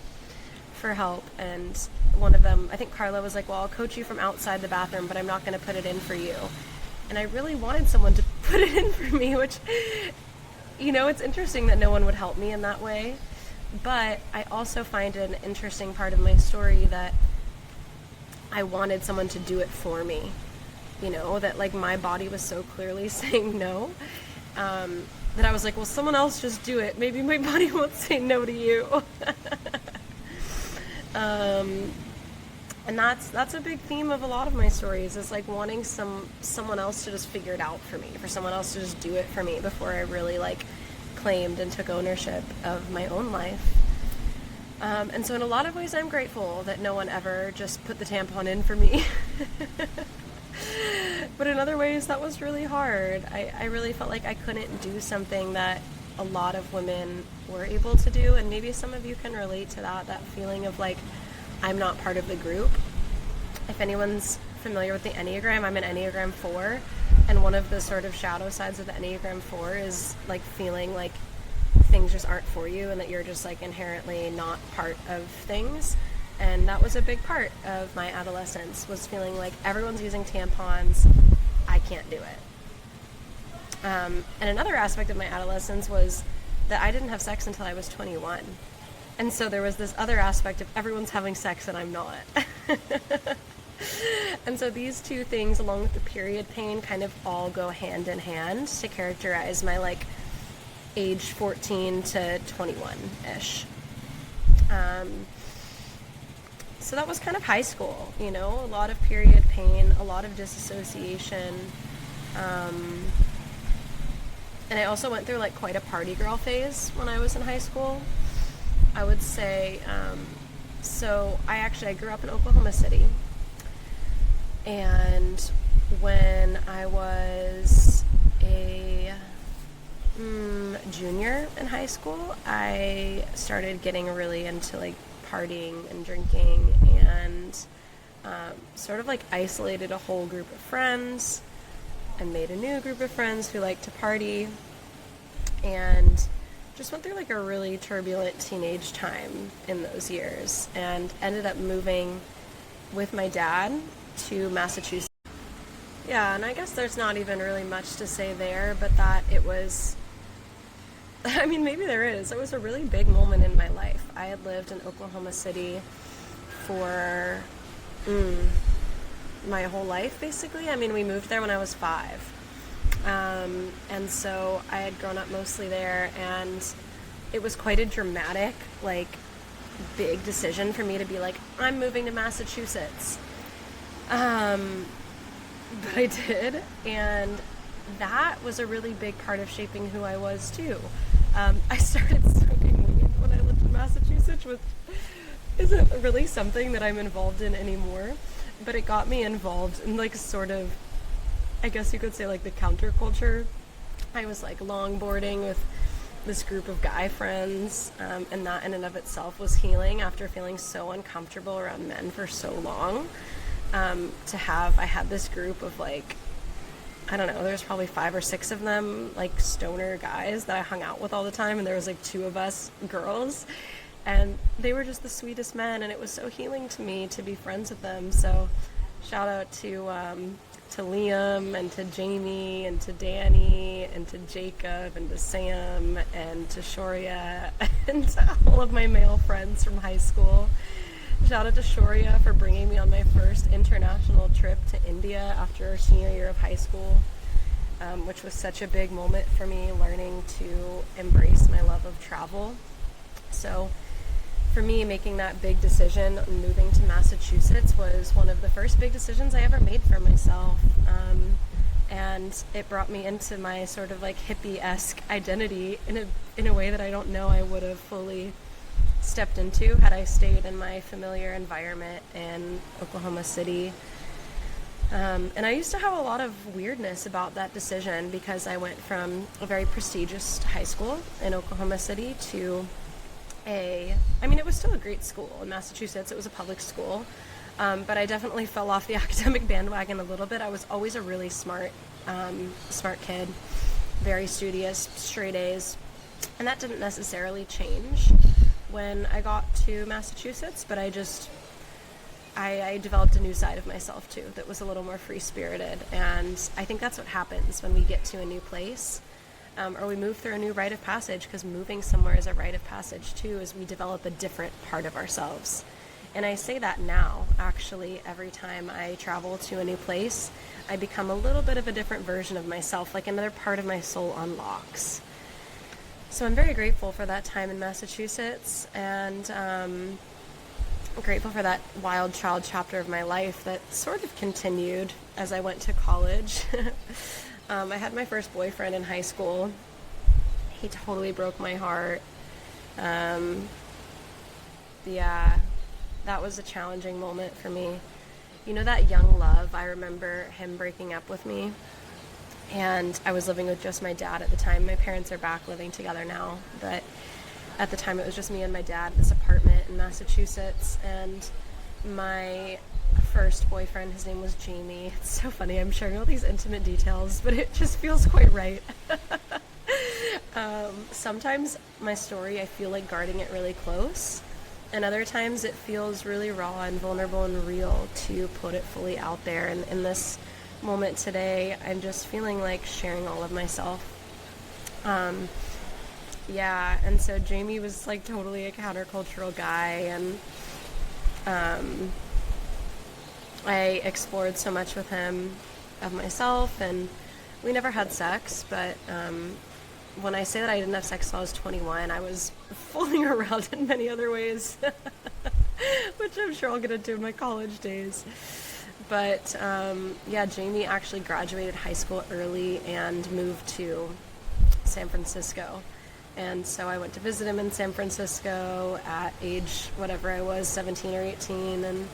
for help. And one of them, I think Carla, was like, well, I'll coach you from outside the bathroom, but I'm not going to put it in for you. And I really wanted someone to put it in for me, which, you know, it's interesting that no one would help me in that way. But I also find an interesting part of my story that I wanted someone to do it for me. You know, that like my body was so clearly saying no, that I was like, well, someone else just do it. Maybe my body won't say no to you. And that's a big theme of a lot of my stories, is like wanting someone else to just figure it out for me, for someone else to just do it for me before I really like claimed and took ownership of my own life. And so in a lot of ways, I'm grateful that no one ever just put the tampon in for me. But in other ways, that was really hard. I really felt like I couldn't do something that a lot of women were able to do, and maybe some of you can relate to that feeling of like, I'm not part of the group. If anyone's familiar with the Enneagram, I'm an Enneagram 4, and one of the sort of shadow sides of the Enneagram 4 is like feeling like things just aren't for you and that you're just like inherently not part of things. And that was a big part of my adolescence, was feeling like everyone's using tampons, I can't do it. And another aspect of my adolescence was that I didn't have sex until I was 21. And so there was this other aspect of everyone's having sex and I'm not. And so these two things, along with the period pain, kind of all go hand in hand to characterize my like age 14 to 21-ish. So that was kind of high school, you know, a lot of period pain, a lot of disassociation. And I also went through like quite a party girl phase when I was in high school. I would say, so I grew up in Oklahoma City. And when I was a junior in high school, I started getting really into like partying and drinking, and sort of like isolated a whole group of friends and made a new group of friends who liked to party. And just went through like a really turbulent teenage time in those years, and ended up moving with my dad to Massachusetts. Yeah, and I guess there's not even really much to say there, but that it was, I mean, maybe there is. It was a really big moment in my life. I had lived in Oklahoma City for my whole life, basically. I mean, we moved there when I was 5. And so I had grown up mostly there, and it was quite a dramatic, like, big decision for me to be like, I'm moving to Massachusetts. But I did, and that was a really big part of shaping who I was too. I started smoking weed when I lived in Massachusetts, which isn't really something that I'm involved in anymore, but it got me involved in like sort of, I guess you could say, like the counterculture. I was like longboarding with this group of guy friends, and that in and of itself was healing after feeling so uncomfortable around men for so long. I had this group of like, I don't know, there's probably 5 or 6 of them, like stoner guys that I hung out with all the time, and there was like 2 of us girls, and they were just the sweetest men, and it was so healing to me to be friends with them. So shout out to Liam, and to Jamie, and to Danny, and to Jacob, and to Sam, and to Shoria, and to all of my male friends from high school. Shout out to Shoria for bringing me on my first international trip to India after our senior year of high school, which was such a big moment for me, learning to embrace my love of travel. So for me, making that big decision, moving to Massachusetts, was one of the first big decisions I ever made for myself. And it brought me into my sort of like hippie-esque identity in a way that I don't know I would have fully stepped into had I stayed in my familiar environment in Oklahoma City. And I used to have a lot of weirdness about that decision, because I went from a very prestigious high school in Oklahoma City to it was still a great school in Massachusetts. It was a public school, but I definitely fell off the academic bandwagon a little bit. I was always a really smart kid, very studious, straight A's, and that didn't necessarily change when I got to Massachusetts, but I developed a new side of myself too that was a little more free-spirited, and I think that's what happens when we get to a new place, or we move through a new rite of passage, because moving somewhere is a rite of passage too, is we develop a different part of ourselves. And I say that now, actually, every time I travel to a new place, I become a little bit of a different version of myself, like another part of my soul unlocks. So I'm very grateful for that time in Massachusetts, and I'm grateful for that wild child chapter of my life that sort of continued as I went to college. I had my first boyfriend in high school. He totally broke my heart. Yeah, that was a challenging moment for me. You know, that young love, I remember him breaking up with me. And I was living with just my dad at the time. My parents are back living together now, but at the time it was just me and my dad in this apartment in Massachusetts. And my first boyfriend, his name was Jamie. It's so funny, I'm sharing all these intimate details, but it just feels quite right. Sometimes my story, I feel like guarding it really close, and other times it feels really raw and vulnerable and real to put it fully out there. And in this moment today, I'm just feeling like sharing all of myself. And so Jamie was like totally a countercultural guy, and I explored so much with him of myself, and we never had sex, but when I say that I didn't have sex until I was 21, I was fooling around in many other ways, which I'm sure I'll get into in my college days. But Jamie actually graduated high school early and moved to San Francisco. And so I went to visit him in San Francisco at age whatever I was, 17 or 18, and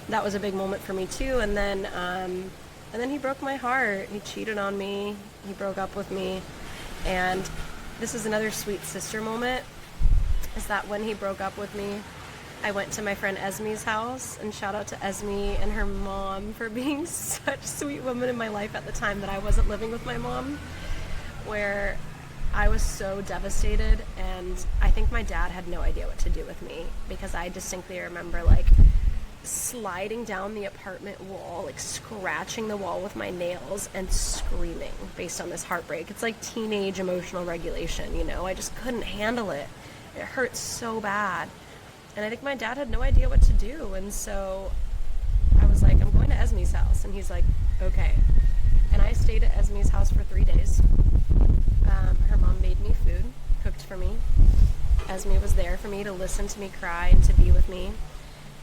that was a big moment for me too. And then he broke my heart. He cheated on me. He broke up with me. And this is another sweet sister moment, is that when he broke up with me, I went to my friend Esme's house, and shout out to Esme and her mom for being such sweet women in my life at the time that I wasn't living with my mom, where I was so devastated, and I think my dad had no idea what to do with me, because I distinctly remember like sliding down the apartment wall, like scratching the wall with my nails and screaming based on this heartbreak. It's like teenage emotional regulation, you know? I just couldn't handle it. It hurt so bad. And I think my dad had no idea what to do. And so I was like, I'm going to Esme's house. And he's like, okay. And I stayed at Esme's house for 3 days. Her mom made me food, cooked for me. Esme was there for me to listen to me cry and to be with me.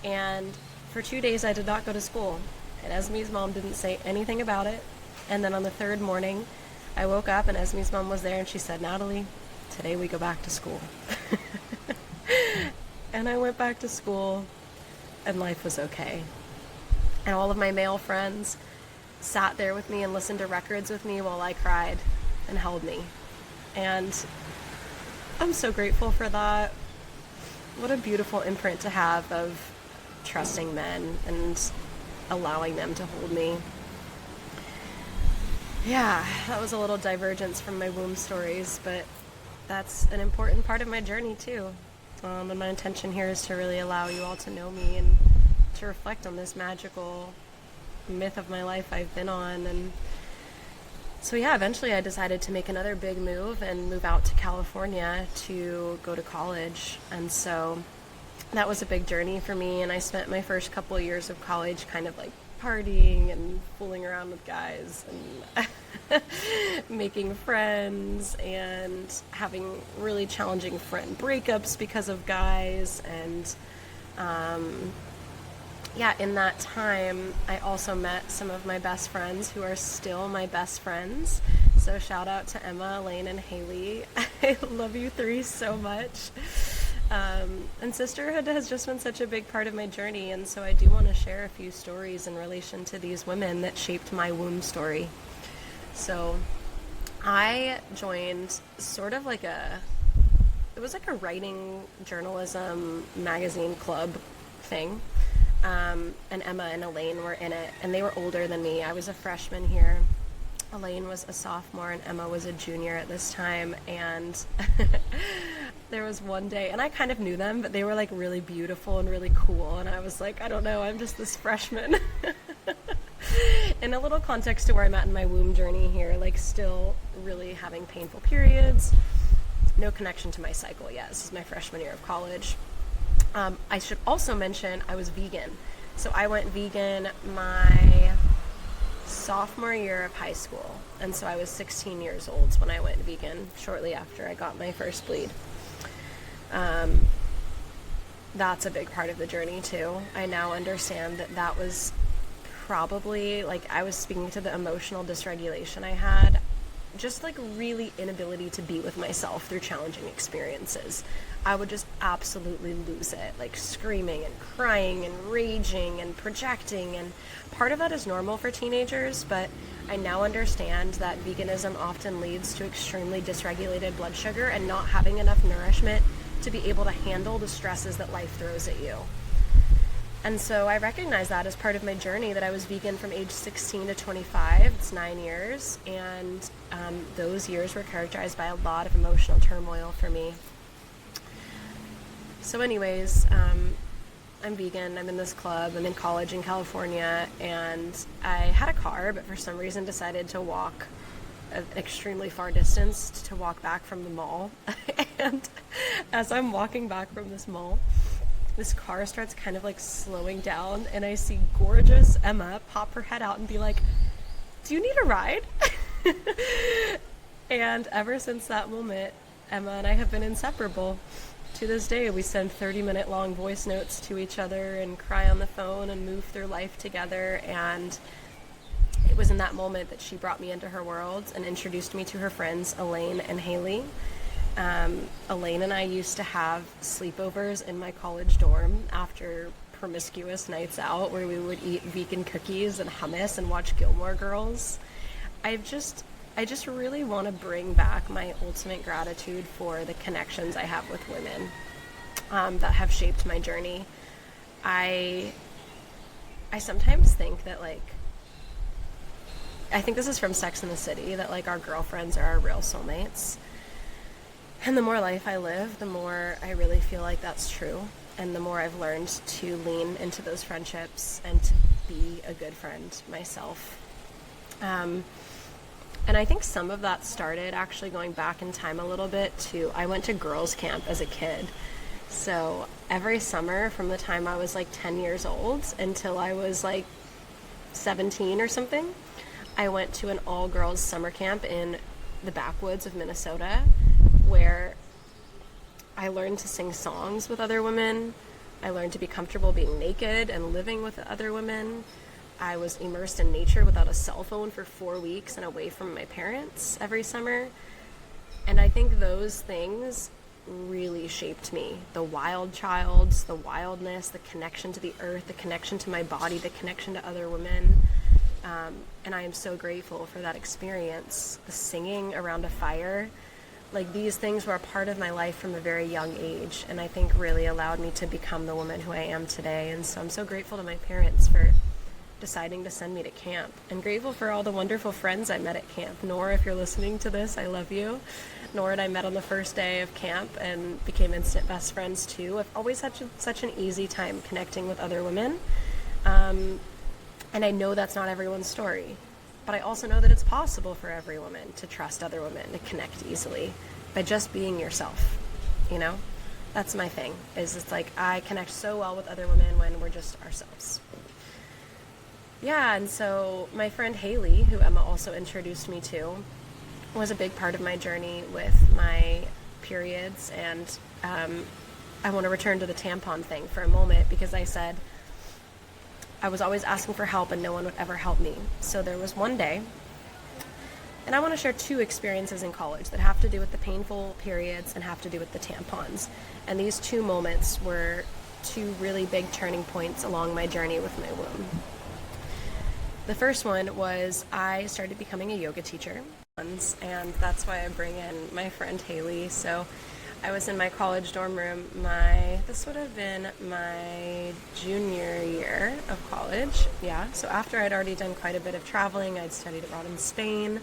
And for 2 days, I did not go to school. And Esme's mom didn't say anything about it. And then on the third morning, I woke up and Esme's mom was there and she said, Natalie, today we go back to school. And I went back to school and life was okay. And all of my male friends sat there with me and listened to records with me while I cried and held me. And I'm so grateful for that. What a beautiful imprint to have of trusting men and allowing them to hold me. Yeah, that was a little divergence from my womb stories, but that's an important part of my journey too. And my intention here is to really allow you all to know me and to reflect on this magical myth of my life I've been on. And so yeah, eventually I decided to make another big move and move out to California to go to college. And so that was a big journey for me, and I spent my first couple of years of college kind of like partying and fooling around with guys and making friends and having really challenging friend breakups because of guys. And yeah, in that time, I also met some of my best friends who are still my best friends. So shout out to Emma, Elaine, and Haley. I love you three so much. And Sisterhood has just been such a big part of my journey, and so I do want to share a few stories in relation to these women that shaped my womb story. So I joined sort of like it was like a writing journalism magazine club thing, and Emma and Elaine were in it, and they were older than me. I was a freshman here. Elaine was a sophomore and Emma was a junior at this time, and there was one day, and I kind of knew them, but they were like really beautiful and really cool, and I was like, I don't know, I'm just this freshman. In a little context to where I'm at in my womb journey here, like still really having painful periods, no connection to my cycle yet. This is my freshman year of college. I should also mention I was vegan. So I went vegan my sophomore year of high school, and so I was 16 years old when I went vegan, shortly after I got my first bleed. That's a big part of the journey too. I now understand that that was probably, like, I was speaking to the emotional dysregulation I had, just like really inability to be with myself through challenging experiences. I would just absolutely lose it, like screaming and crying and raging and projecting, and part of that is normal for teenagers, but I now understand that veganism often leads to extremely dysregulated blood sugar and not having enough nourishment to be able to handle the stresses that life throws at you. And so I recognize that as part of my journey, that I was vegan from age 16 to 25. It's 9 years, and those years were characterized by a lot of emotional turmoil for me. So anyways, I'm vegan, I'm in this club, I'm in college in California, and I had a car, but for some reason decided to walk an extremely far distance to walk back from the mall. And as I'm walking back from this mall, this car starts kind of like slowing down, and I see gorgeous Emma pop her head out and be like, "Do you need a ride?" And ever since that moment, Emma and I have been inseparable. To this day, we send 30-minute long voice notes to each other and cry on the phone and move through life together. And it was in that moment that she brought me into her world and introduced me to her friends, Elaine and Haley. Elaine and I used to have sleepovers in my college dorm after promiscuous nights out where we would eat vegan cookies and hummus and watch Gilmore Girls. I just really want to bring back my ultimate gratitude for the connections I have with women that have shaped my journey. I sometimes think that, like, I think this is from Sex and the City, that like our girlfriends are our real soulmates. And the more life I live, the more I really feel like that's true. And the more I've learned to lean into those friendships and to be a good friend myself. And I think some of that started actually going back in time a little bit to, I went to girls' camp as a kid. So every summer from the time I was like 10 years old until I was like 17 or something, I went to an all-girls summer camp in the backwoods of Minnesota where I learned to sing songs with other women. I learned to be comfortable being naked and living with other women. I was immersed in nature without a cell phone for 4 weeks and away from my parents every summer. And I think those things really shaped me. The wild child, the wildness, the connection to the earth, the connection to my body, the connection to other women. And I am so grateful for that experience. The singing around a fire, like these things were a part of my life from a very young age, and I think really allowed me to become the woman who I am today. And so I'm so grateful to my parents for deciding to send me to camp, and grateful for all the wonderful friends I met at camp. Nora, if you're listening to this, I love you. Nora and I met on the first day of camp and became instant best friends too. I've always had such an easy time connecting with other women. And I know that's not everyone's story, but I also know that it's possible for every woman to trust other women, to connect easily by just being yourself, you know? That's my thing, is it's like I connect so well with other women when we're just ourselves. Yeah, and so my friend Haley, who Emma also introduced me to, was a big part of my journey with my periods. And I want to return to the tampon thing for a moment, because I said I was always asking for help and no one would ever help me. So there was one day, and I want to share two experiences in college that have to do with the painful periods and have to do with the tampons. And these two moments were two really big turning points along my journey with my womb. The first one was I started becoming a yoga teacher, and that's why I bring in my friend Haley. So I was in my college dorm room, this would have been my junior year of college. Yeah, so after I'd already done quite a bit of traveling, I'd studied abroad in Spain.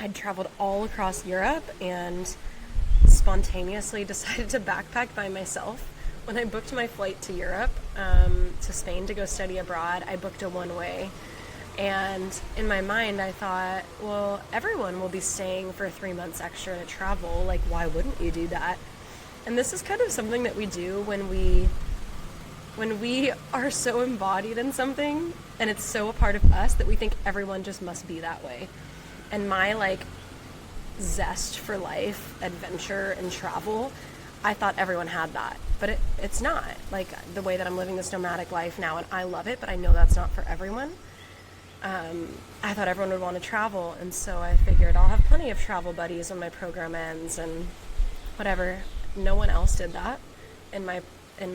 I'd traveled all across Europe and spontaneously decided to backpack by myself. When I booked my flight to Europe, to Spain to go study abroad, I booked a one-way. And in my mind, I thought, well, everyone will be staying for 3 months extra to travel. Like, why wouldn't you do that? And this is kind of something that we do when we are so embodied in something and it's so a part of us that we think everyone just must be that way. And my zest for life, adventure, and travel, I thought everyone had that, but it's not. Like the way that I'm living this nomadic life now, and I love it, but I know that's not for everyone. I thought everyone would want to travel, and so I figured I'll have plenty of travel buddies when my program ends and whatever. No one else did that in my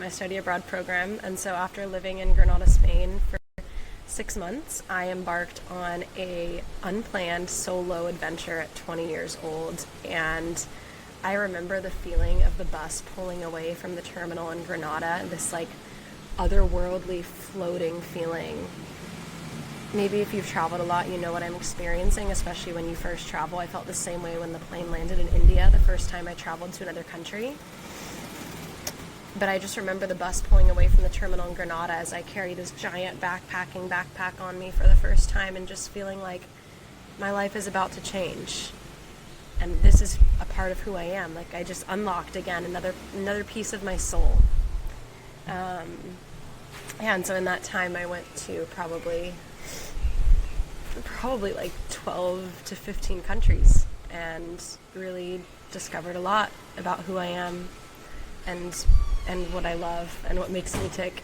study abroad program, and so after living in Granada, Spain for 6 months, I embarked on a unplanned solo adventure at 20 years old. And I remember the feeling of the bus pulling away from the terminal in Granada, this otherworldly floating feeling. Maybe if you've traveled a lot, you know what I'm experiencing, especially when you first travel. I felt the same way when the plane landed in India the first time I traveled to another country. But I just remember the bus pulling away from the terminal in Granada as I carry this giant backpack on me for the first time, and just feeling like my life is about to change. And this is a part of who I am. Like I just unlocked again another piece of my soul. And so in that time I went to probably 12 to 15 countries and really discovered a lot about who I am and what I love and what makes me tick.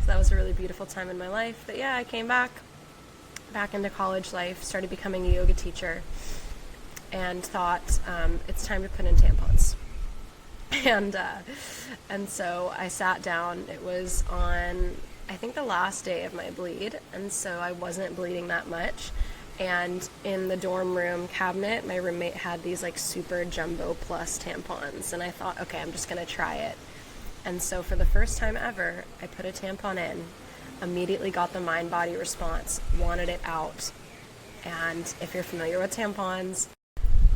So that was a really beautiful time in my life. But yeah, I came back into college life, started becoming a yoga teacher, and thought it's time to put in tampons. And so I sat down. It was on, I think, the last day of my bleed, and so I wasn't bleeding that much. And in the dorm room cabinet, my roommate had these super jumbo plus tampons, and I thought, okay, I'm just gonna try it. And so for the first time ever, I put a tampon in, immediately got the mind-body response, wanted it out. And if you're familiar with tampons,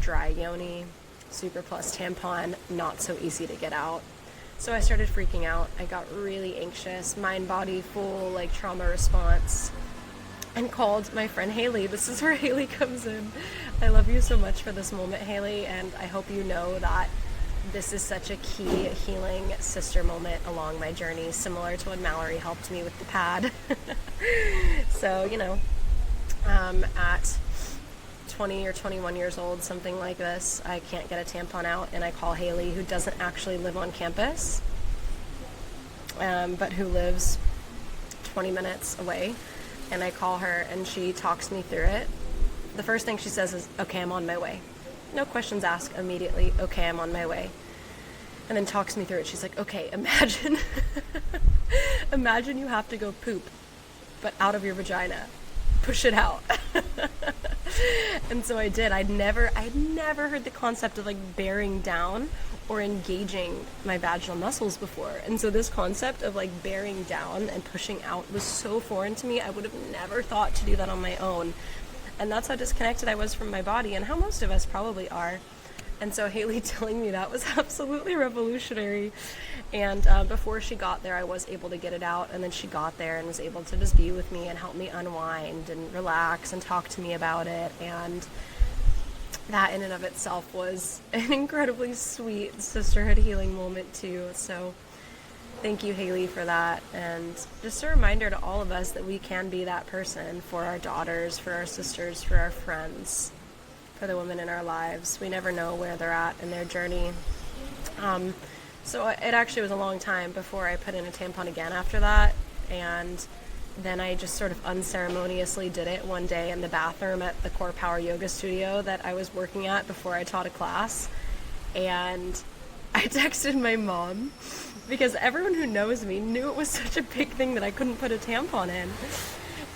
dry Yoni, super plus tampon, not so easy to get out. So I started freaking out. I got really anxious, mind, body, full like trauma response, and called my friend Haley. This is where Haley comes in. I love you so much for this moment, Haley, and I hope you know that this is such a key healing sister moment along my journey, similar to when Mallory helped me with the pad. So, at 20 or 21 years old, something like this, I can't get a tampon out, and I call Haley, who doesn't actually live on campus, but who lives 20 minutes away, and I call her, and she talks me through it. The first thing she says is, okay, I'm on my way. No questions asked, immediately, okay, I'm on my way. And then talks me through it. She's like, okay, imagine you have to go poop, but out of your vagina. Push it out. And so I did. I'd never heard the concept of like bearing down or engaging my vaginal muscles before. And so this concept of like bearing down and pushing out was so foreign to me. I would have never thought to do that on my own. And that's how disconnected I was from my body, and how most of us probably are. And so Haley telling me that was absolutely revolutionary. And before she got there, I was able to get it out. And then she got there and was able to just be with me and help me unwind and relax and talk to me about it. And that in and of itself was an incredibly sweet sisterhood healing moment too. So thank you, Haley, for that. And just a reminder to all of us that we can be that person for our daughters, for our sisters, for our friends, for the women in our lives. We never know where they're at in their journey. So it actually was a long time before I put in a tampon again after that. And then I just sort of unceremoniously did it one day in the bathroom at the Core Power Yoga studio that I was working at before I taught a class. And I texted my mom, because everyone who knows me knew it was such a big thing that I couldn't put a tampon in.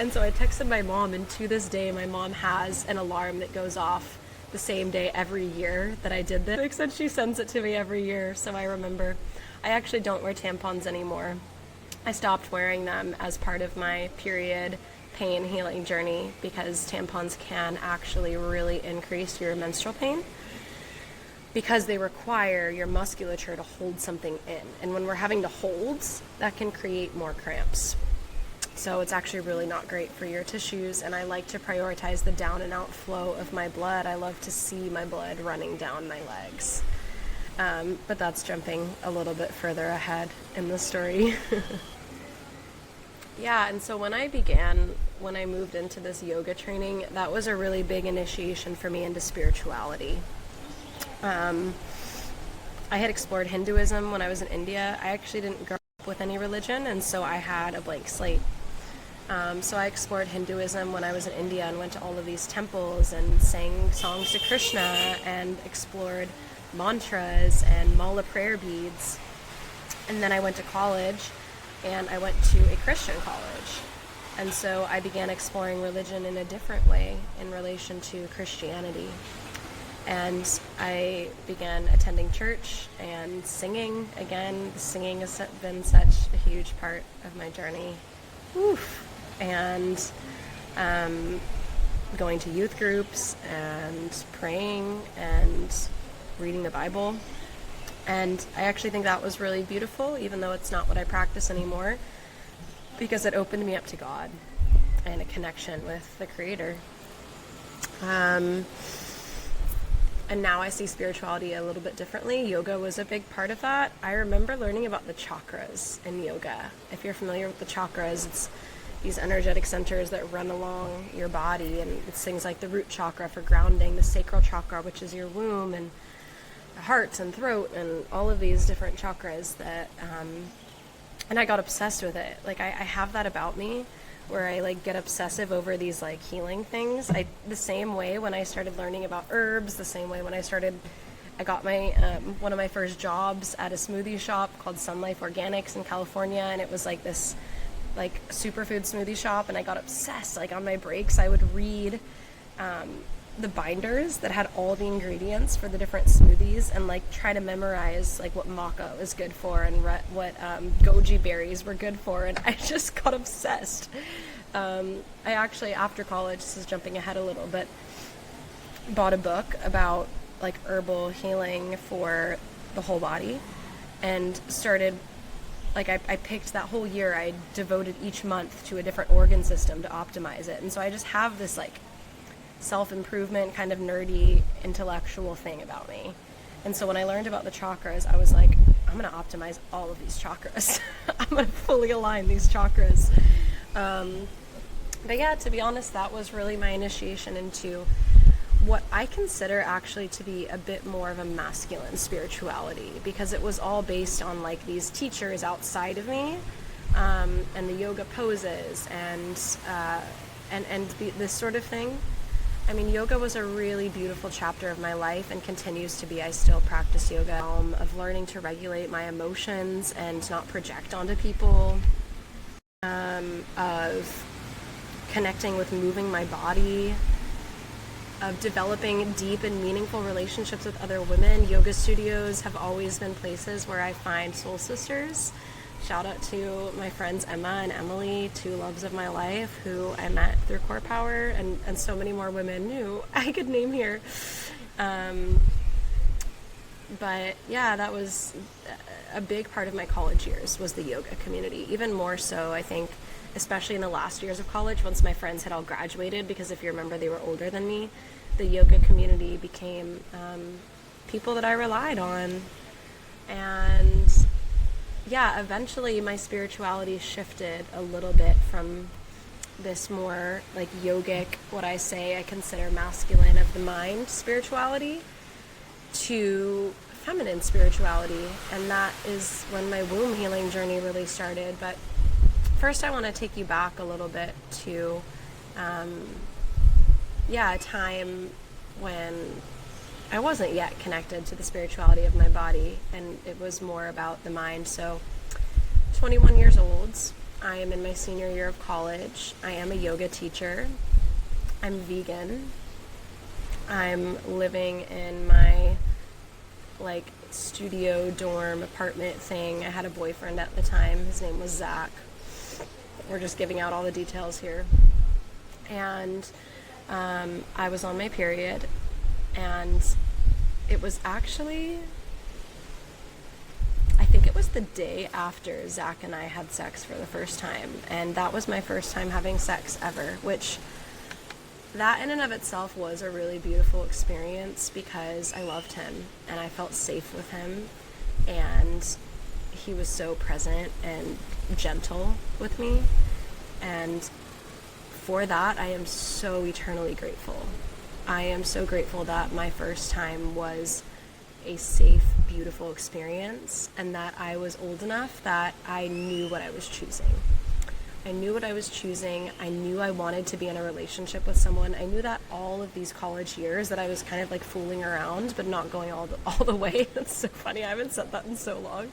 And so I texted my mom, and to this day, my mom has an alarm that goes off the same day every year that I did this. And she sends it to me every year, so I remember. I actually don't wear tampons anymore. I stopped wearing them as part of my period pain healing journey, because tampons can actually really increase your menstrual pain, because they require your musculature to hold something in. And when we're having to hold, that can create more cramps. So it's actually really not great for your tissues, and I like to prioritize the down and out flow of my blood. I love to see my blood running down my legs. But that's jumping a little bit further ahead in the story. Yeah, and so when I moved into this yoga training, that was a really big initiation for me into spirituality. I had explored Hinduism when I was in India. I actually didn't grow up with any religion, and so I had a blank slate. So I explored Hinduism when I was in India and went to all of these temples and sang songs to Krishna and explored mantras and mala prayer beads. And then I went to college, and I went to a Christian college. And so I began exploring religion in a different way in relation to Christianity. And I began attending church and singing. Again, singing has been such a huge part of my journey. Oof. And going to youth groups and praying and reading the Bible. And I actually think that was really beautiful, even though it's not what I practice anymore, because it opened me up to God and a connection with the Creator. And now I see spirituality a little bit differently. Yoga was a big part of that. I remember learning about the chakras in yoga. If you're familiar with the chakras, it's these energetic centers that run along your body, and it's things like the root chakra for grounding, the sacral chakra, which is your womb, and the heart and throat, and all of these different chakras that, and I got obsessed with it. Like I have that about me, where I like get obsessive over these like healing things. The same way when I started learning about herbs, the same way when I got my one of my first jobs at a smoothie shop called Sun Life Organics in California, and it was like this like superfood smoothie shop, and I got obsessed. Like on my breaks, I would read the binders that had all the ingredients for the different smoothies, and like try to memorize like what maca was good for and what goji berries were good for, and I just got obsessed. I actually, after college, this is jumping ahead a little, but bought a book about like herbal healing for the whole body and started, like, I picked that whole year, I devoted each month to a different organ system to optimize it. And so I just have this like self-improvement kind of nerdy intellectual thing about me. And so when I learned about the chakras, I was like, I'm going to optimize all of these chakras. I'm going to fully align these chakras. But yeah, to be honest, that was really my initiation into what I consider actually to be a bit more of a masculine spirituality, because it was all based on like these teachers outside of me, and the yoga poses and this sort of thing. I mean, yoga was a really beautiful chapter of my life and continues to be. I still practice yoga, of learning to regulate my emotions and not project onto people, of connecting with moving my body, of developing deep and meaningful relationships with other women. Yoga studios have always been places where I find soul sisters. Shout out to my friends Emma and Emily, two loves of my life, who I met through Core Power, and so many more women who I could name here. But yeah, that was a big part of my college years, was the yoga community. Even more so, I think, especially in the last years of college, once my friends had all graduated, because if you remember, they were older than me, the yoga community became people that I relied on. And yeah, eventually my spirituality shifted a little bit from this more like yogic, what I consider masculine of the mind spirituality, to feminine spirituality. And that is when my womb healing journey really started. But first I want to take you back a little bit to a time when I wasn't yet connected to the spirituality of my body, and it was more about the mind. So 21 years old, I am in my senior year of college. I am a yoga teacher. I'm vegan. I'm living in my like studio dorm apartment thing. I had a boyfriend at the time. His name was Zach. We're just giving out all the details here. And I was on my period, and it was actually, I think it was the day after Zach and I had sex for the first time, and that was my first time having sex ever, which that in and of itself was a really beautiful experience, because I loved him and I felt safe with him, and he was so present and gentle with me, and for that I am so eternally grateful. I am so grateful that my first time was a safe, beautiful experience, and that I was old enough that I knew what I was choosing. I knew what I was choosing. I knew I wanted to be in a relationship with someone. I knew that all of these college years that I was kind of like fooling around but not going all the way. That's so funny. I haven't said that in so long.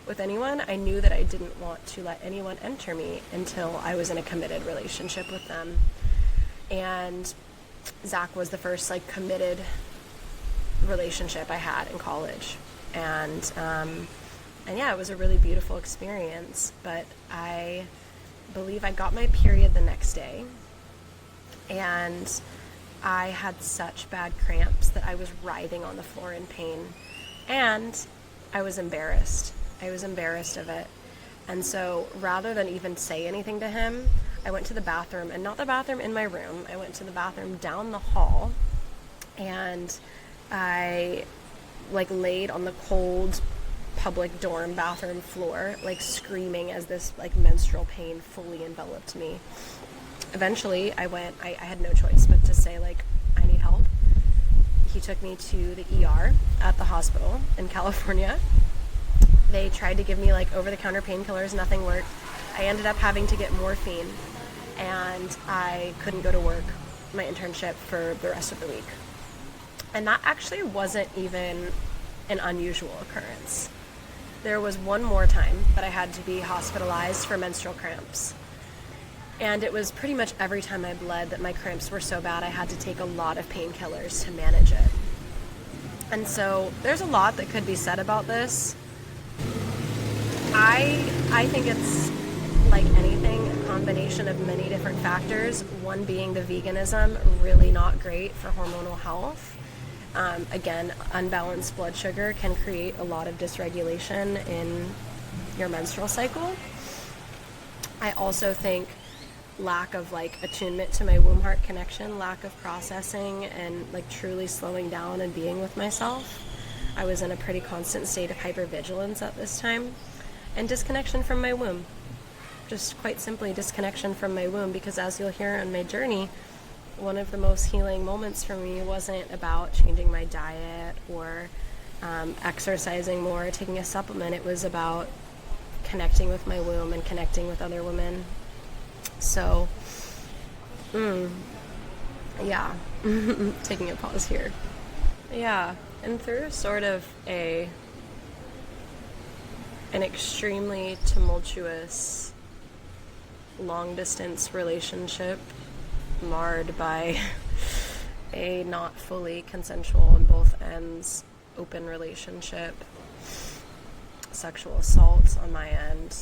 With anyone, I knew that I didn't want to let anyone enter me until I was in a committed relationship with them. And Zach was the first like committed relationship I had in college, and yeah, it was a really beautiful experience. But I believe I got my period the next day, and I had such bad cramps that I was writhing on the floor in pain, and I was embarrassed. I was embarrassed of it. And so rather than even say anything to him, I went to the bathroom, and not the bathroom in my room. I went to the bathroom down the hall, and I like laid on the cold public dorm bathroom floor, like screaming as this like menstrual pain fully enveloped me. Eventually I had no choice but to say like, I need help. He took me to the ER at the hospital in California. They tried to give me like over-the-counter painkillers, nothing worked. I ended up having to get morphine, and I couldn't go to work, my internship, for the rest of the week. And that actually wasn't even an unusual occurrence. There was one more time that I had to be hospitalized for menstrual cramps. And it was pretty much every time I bled that my cramps were so bad I had to take a lot of painkillers to manage it. And so there's a lot that could be said about this. I think it's like anything, combination of many different factors, one being the veganism, really not great for hormonal health. Again, unbalanced blood sugar can create a lot of dysregulation in your menstrual cycle. I also think lack of like attunement to my womb heart connection, lack of processing and like truly slowing down and being with myself. I was in a pretty constant state of hypervigilance at this time, and disconnection from my womb. Just quite simply disconnection from my womb, because as you'll hear on my journey, one of the most healing moments for me wasn't about changing my diet or exercising more, taking a supplement. It was about connecting with my womb and connecting with other women. So, yeah, taking a pause here. Yeah, and through sort of an extremely tumultuous long-distance relationship marred by a not fully consensual on both ends open relationship, sexual assault on my end,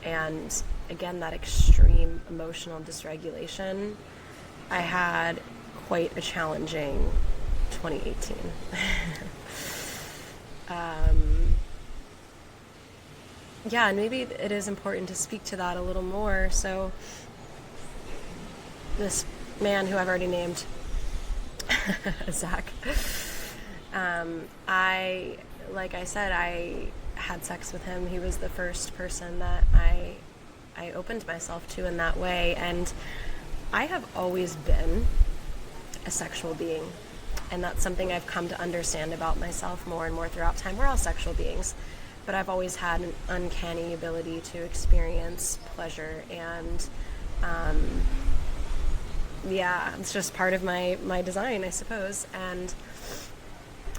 and again that extreme emotional dysregulation, I had quite a challenging 2018. Yeah, and maybe it is important to speak to that a little more. So this man who I've already named, Zach, like I said, I had sex with him. He was the first person that I opened myself to in that way, and I have always been a sexual being, and that's something I've come to understand about myself more and more throughout time. We're all sexual beings, but I've always had an uncanny ability to experience pleasure, and yeah, it's just part of my design, I suppose. And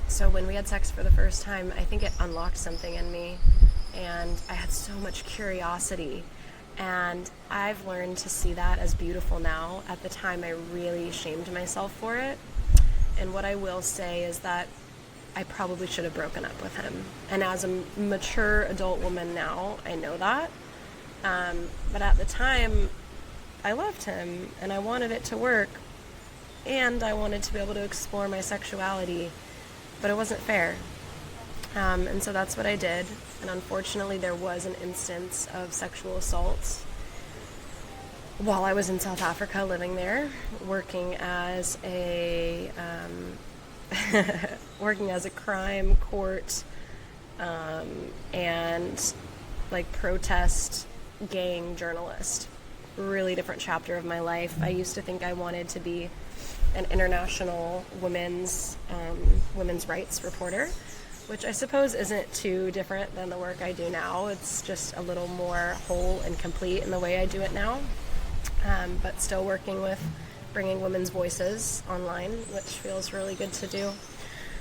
so when we had sex for the first time, I think it unlocked something in me, and I had so much curiosity, and I've learned to see that as beautiful now. At the time, I really shamed myself for it, and what I will say is that I probably should have broken up with him. And as a mature adult woman now, I know that. But at the time, I loved him, and I wanted it to work, and I wanted to be able to explore my sexuality, but it wasn't fair. And so that's what I did. And unfortunately, there was an instance of sexual assault while I was in South Africa, living there, working as a crime court and like protest gang journalist. Really different chapter of my life. I used to think I wanted to be an international women's rights reporter, which I suppose isn't too different than the work I do now. It's just a little more whole and complete in the way I do it now, but still working with bringing women's voices online, which feels really good to do.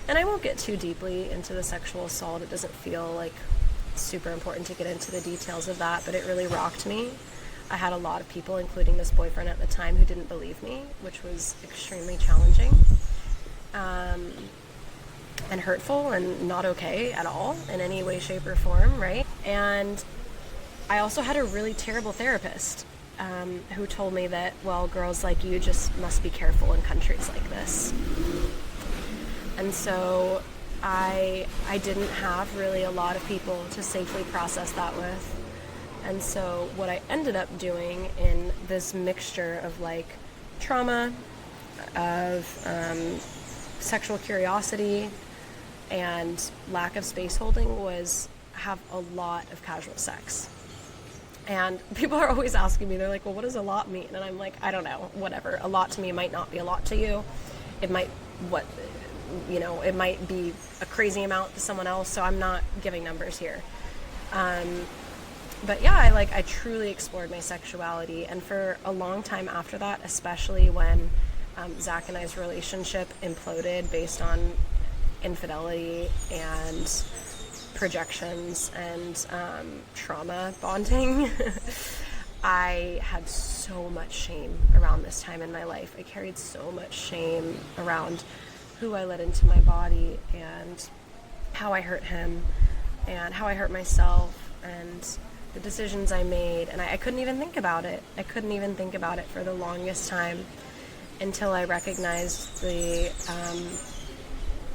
And I won't get too deeply into the sexual assault. It doesn't feel like super important to get into the details of that, but it really rocked me. I had a lot of people, including this boyfriend at the time, who didn't believe me, which was extremely challenging, and hurtful, and not okay at all in any way, shape, or form, right? And I also had a really terrible therapist who told me that, well, girls like you just must be careful in countries like this. And so I didn't have really a lot of people to safely process that with. And so what I ended up doing in this mixture of like trauma, of sexual curiosity, and lack of space holding was have a lot of casual sex. And people are always asking me, they're like, well, what does a lot mean? And I'm like, I don't know, whatever. A lot to me might not be a lot to you. It might, it might be a crazy amount to someone else, so I'm not giving numbers here. But yeah, I truly explored my sexuality, and for a long time after that, especially when Zach and I's relationship imploded based on infidelity and projections and trauma bonding, I had so much shame around this time in my life. I carried so much shame around who I let into my body and how I hurt him and how I hurt myself, and the decisions I made, and I couldn't even think about it. I couldn't even think about it for the longest time until I recognized the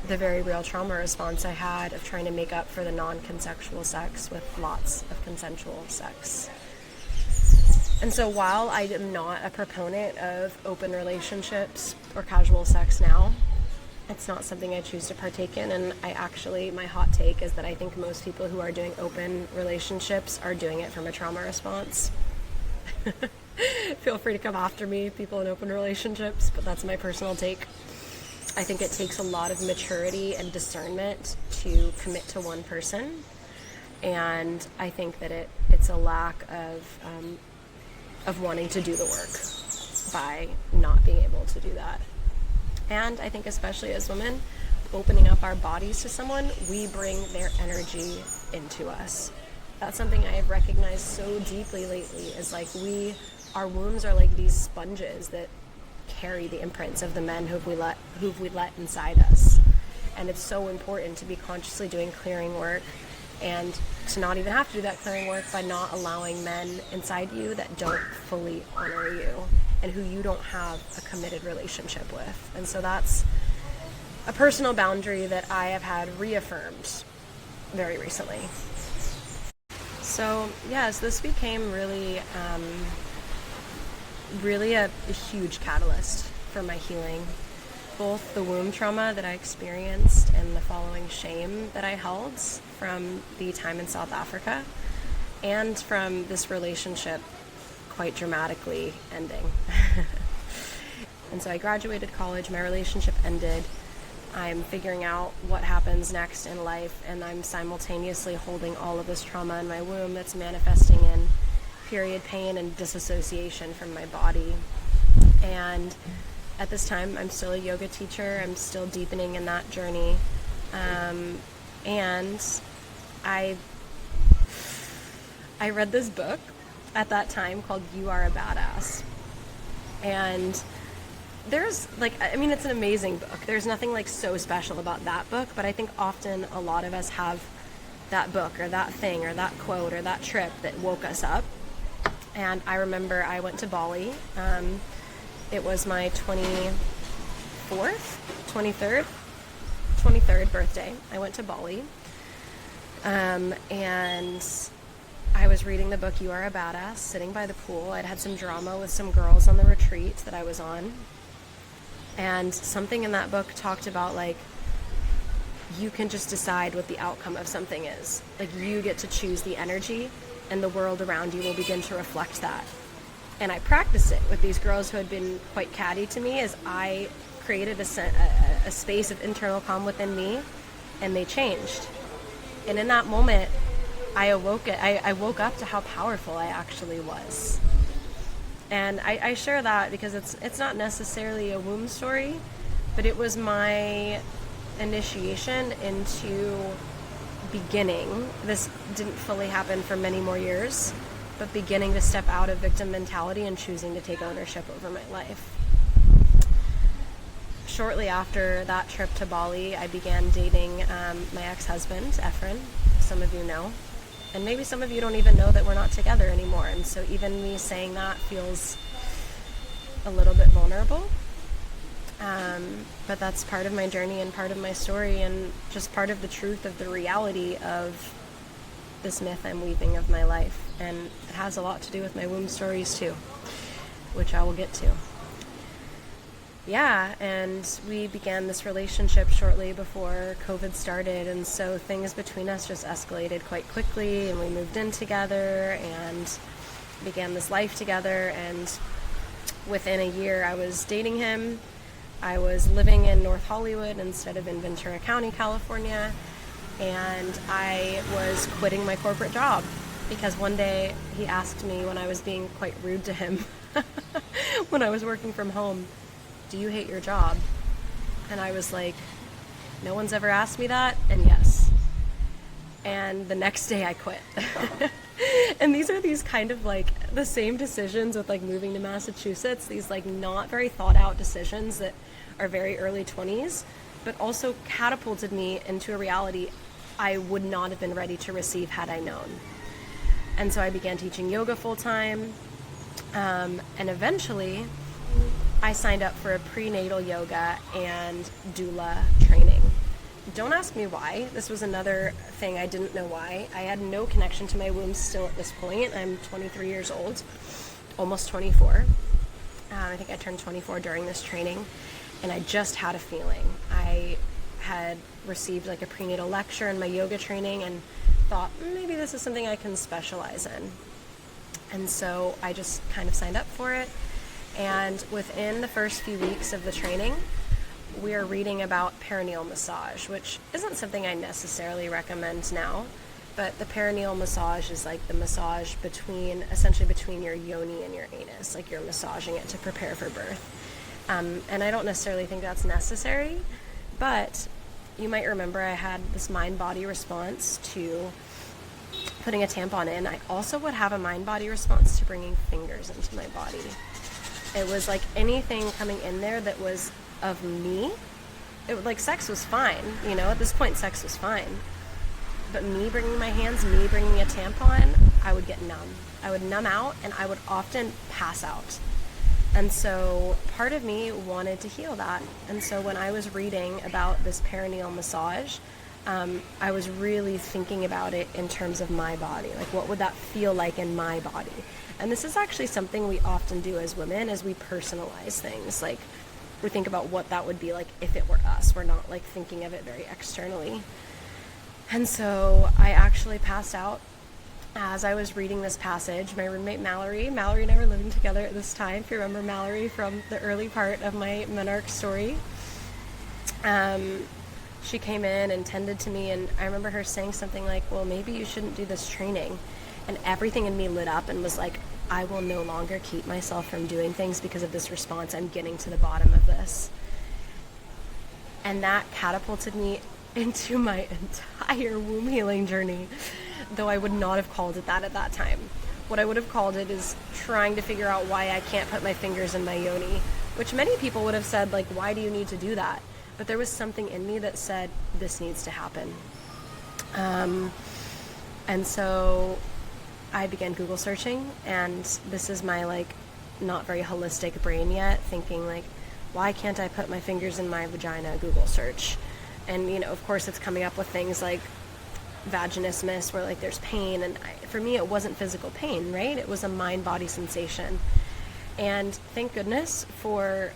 very real trauma response I had of trying to make up for the non-consensual sex with lots of consensual sex. And so while I am not a proponent of open relationships or casual sex now, it's not something I choose to partake in. And my hot take is that I think most people who are doing open relationships are doing it from a trauma response. Feel free to come after me, people in open relationships, but that's my personal take. I think it takes a lot of maturity and discernment to commit to one person, and I think that it's a lack of wanting to do the work by not being able to do that. And I think especially as women, opening up our bodies to someone, we bring their energy into us. That's something I have recognized so deeply lately, is like our wombs are like these sponges that carry the imprints of the men who've we let inside us. And it's so important to be consciously doing clearing work, and to not even have to do that clearing work by not allowing men inside you that don't fully honor you and who you don't have a committed relationship with. And so that's a personal boundary that I have had reaffirmed very recently. So yes, this became really a huge catalyst for my healing. Both the womb trauma that I experienced and the following shame that I held from the time in South Africa, and from this relationship quite dramatically ending. And so I graduated college, my relationship ended. I'm figuring out what happens next in life, and I'm simultaneously holding all of this trauma in my womb that's manifesting in period pain and disassociation from my body. And at this time, I'm still a yoga teacher. I'm still deepening in that journey. And I read this book at that time called You Are a Badass. And there's it's an amazing book. There's nothing so special about that book, but I think often a lot of us have that book or that thing or that quote or that trip that woke us up. And I remember I went to Bali. It was my 23rd birthday. I went to Bali. And I was reading the book You Are a Badass, sitting by the pool. I'd had some drama with some girls on the retreat that I was on. And something in that book talked about you can just decide what the outcome of something is. You get to choose the energy, and the world around you will begin to reflect that. And I practiced it with these girls who had been quite catty to me, as I created a space of internal calm within me, and they changed. And in that moment, I woke up to how powerful I actually was. And I share that because it's not necessarily a womb story, but it was my initiation into beginning. This didn't fully happen for many more years, but beginning to step out of victim mentality and choosing to take ownership over my life. Shortly after that trip to Bali, I began dating my ex-husband, Efren, some of you know. And maybe some of you don't even know that we're not together anymore. And so even me saying that feels a little bit vulnerable. But that's part of my journey and part of my story, and just part of the truth of the reality of this myth I'm weaving of my life. And it has a lot to do with my womb stories too, which I will get to. Yeah, and we began this relationship shortly before COVID started, and so things between us just escalated quite quickly, and we moved in together and began this life together. And within a year, I was dating him. I was living in North Hollywood instead of in Ventura County, California, and I was quitting my corporate job because one day he asked me, when I was being quite rude to him when I was working from home, "Do you hate your job?" And I was like, no one's ever asked me that, and yes. And the next day I quit. And these are these kind of the same decisions with moving to Massachusetts, these not very thought out decisions that are very early 20s, but also catapulted me into a reality I would not have been ready to receive had I known. And so I began teaching yoga full-time. And eventually I signed up for a prenatal yoga and doula training. Don't ask me why. This was another thing I didn't know why. I had no connection to my womb still at this point. I'm 23 years old, almost 24. I think I turned 24 during this training, and I just had a feeling. I had received like a prenatal lecture in my yoga training and thought maybe this is something I can specialize in. And so I just kind of signed up for it. And within the first few weeks of the training, we are reading about perineal massage, which isn't something I necessarily recommend now. But the perineal massage is like the massage essentially between your yoni and your anus, like you're massaging it to prepare for birth. And I don't necessarily think that's necessary, but you might remember I had this mind-body response to putting a tampon in. I also would have a mind-body response to bringing fingers into my body. It was like anything coming in there that was of me. Like sex was fine, at this point sex was fine. But me bringing my hands, me bringing a tampon, I would get numb. I would numb out, and I would often pass out. And so part of me wanted to heal that. And so when I was reading about this perineal massage, I was really thinking about it in terms of my body. Like, what would that feel like in my body? And this is actually something we often do as women, as we personalize things. Like, we think about what that would be like if it were us. We're not like thinking of it very externally. And so I actually passed out as I was reading this passage. My roommate Mallory and I were living together at this time. If you remember Mallory from the early part of my menarche story, she came in and tended to me, and I remember her saying something like, well, maybe you shouldn't do this training. And everything in me lit up and was like, I will no longer keep myself from doing things because of this response. I'm getting to the bottom of this. And that catapulted me into my entire womb healing journey, though I would not have called it that at that time. What I would have called it is trying to figure out why I can't put my fingers in my yoni, which many people would have said, like, why do you need to do that? But there was something in me that said, this needs to happen. And so I began Google searching, and this is my, like, not very holistic brain yet, thinking, like, why can't I put my fingers in my vagina? Google search. And, of course, it's coming up with things like vaginismus, where, like, there's pain. And for me, it wasn't physical pain, right? It was a mind-body sensation. And thank goodness for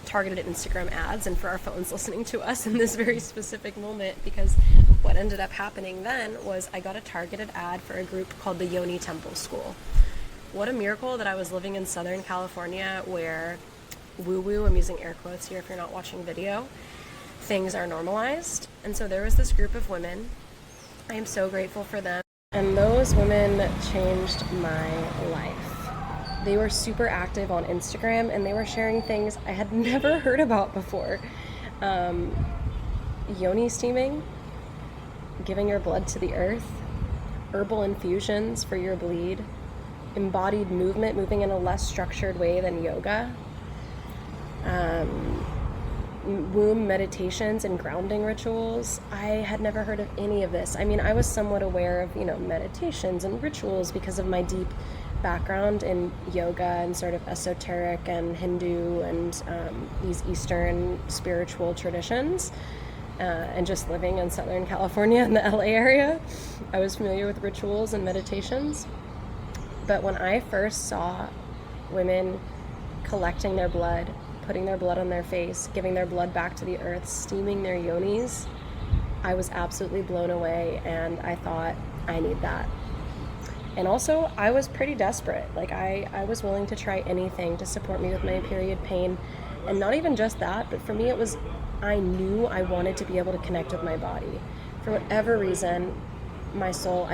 targeted Instagram ads and for our phones listening to us in this very specific moment, because what ended up happening then was I got a targeted ad for a group called the Yoni Temple School. What a miracle that I was living in Southern California, where woo-woo, I'm using air quotes here if you're not watching video, things are normalized. And so there was this group of women. I am so grateful for them. And those women changed my life. They were super active on Instagram, and they were sharing things I had never heard about before. Yoni steaming, giving your blood to the earth, herbal infusions for your bleed, embodied movement, moving in a less structured way than yoga, womb meditations and grounding rituals. I had never heard of any of this. I mean, I was somewhat aware of, meditations and rituals because of my deep background in yoga and sort of esoteric and Hindu and these Eastern spiritual traditions. And just living in Southern California in the LA area, I was familiar with rituals and meditations. But when I first saw women collecting their blood, putting their blood on their face, giving their blood back to the earth, steaming their yonis, I was absolutely blown away, and I thought, I need that. And also, I was pretty desperate. Like, I was willing to try anything to support me with my period pain. And not even just that, but for me it was, I knew I wanted to be able to connect with my body. For whatever reason, my soul,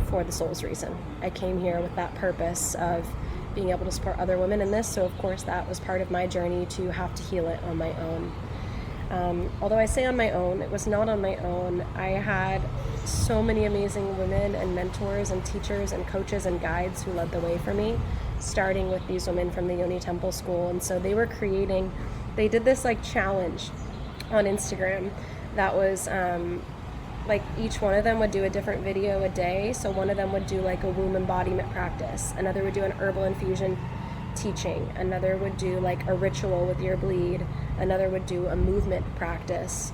for the soul's reason, I came here with that purpose of being able to support other women in this. So of course that was part of my journey to have to heal it on my own. Although I say on my own, it was not on my own. I had so many amazing women and mentors and teachers and coaches and guides who led the way for me, starting with these women from the Yoni Temple School. And so they did this like challenge on Instagram that was like each one of them would do a different video a day. So one of them would do like a womb embodiment practice, another would do an herbal infusion teaching, another would do like a ritual with your bleed, another would do a movement practice,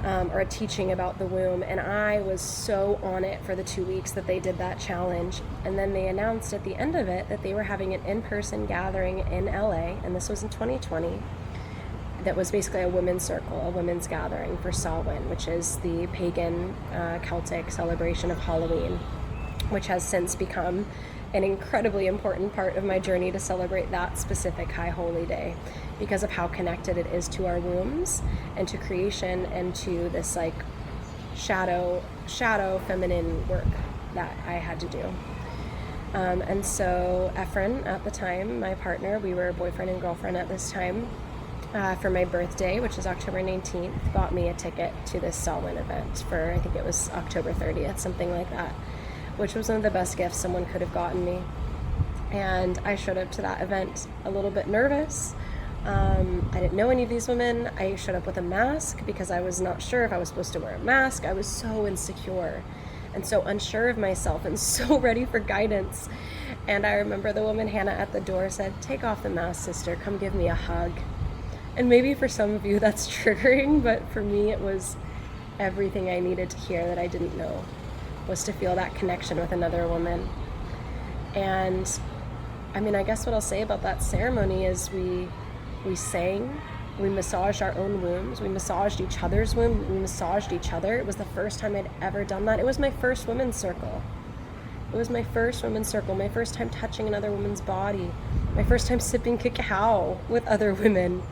or a teaching about the womb. And I was so on it for the 2 weeks that they did that challenge. And then they announced at the end of it that they were having an in-person gathering in LA, and this was in 2020, that was basically a women's circle, a women's gathering for Samhain, which is the pagan Celtic celebration of Halloween, which has since become an incredibly important part of my journey to celebrate that specific high holy day, because of how connected it is to our wombs and to creation and to this like shadow feminine work that I had to do. And so Efren, at the time, my partner, we were boyfriend and girlfriend at this time, for my birthday, which is October 19th, got me a ticket to this Samhain event for, I think it was October 30th, something like that, which was one of the best gifts someone could have gotten me. And I showed up to that event a little bit nervous. I didn't know any of these women. I showed up with a mask because I was not sure if I was supposed to wear a mask. I was so insecure and so unsure of myself and so ready for guidance. And I remember the woman, Hannah, at the door said, "Take off the mask, sister. Come give me a hug." And maybe for some of you that's triggering, but for me it was everything I needed to hear that I didn't know, was to feel that connection with another woman. And I mean, I guess what I'll say about that ceremony is we sang, we massaged our own wombs, we massaged each other's womb, we massaged each other. It was the first time I'd ever done that. It was my first women's circle. It was my first women's circle, my first time touching another woman's body, my first time sipping cacao with other women.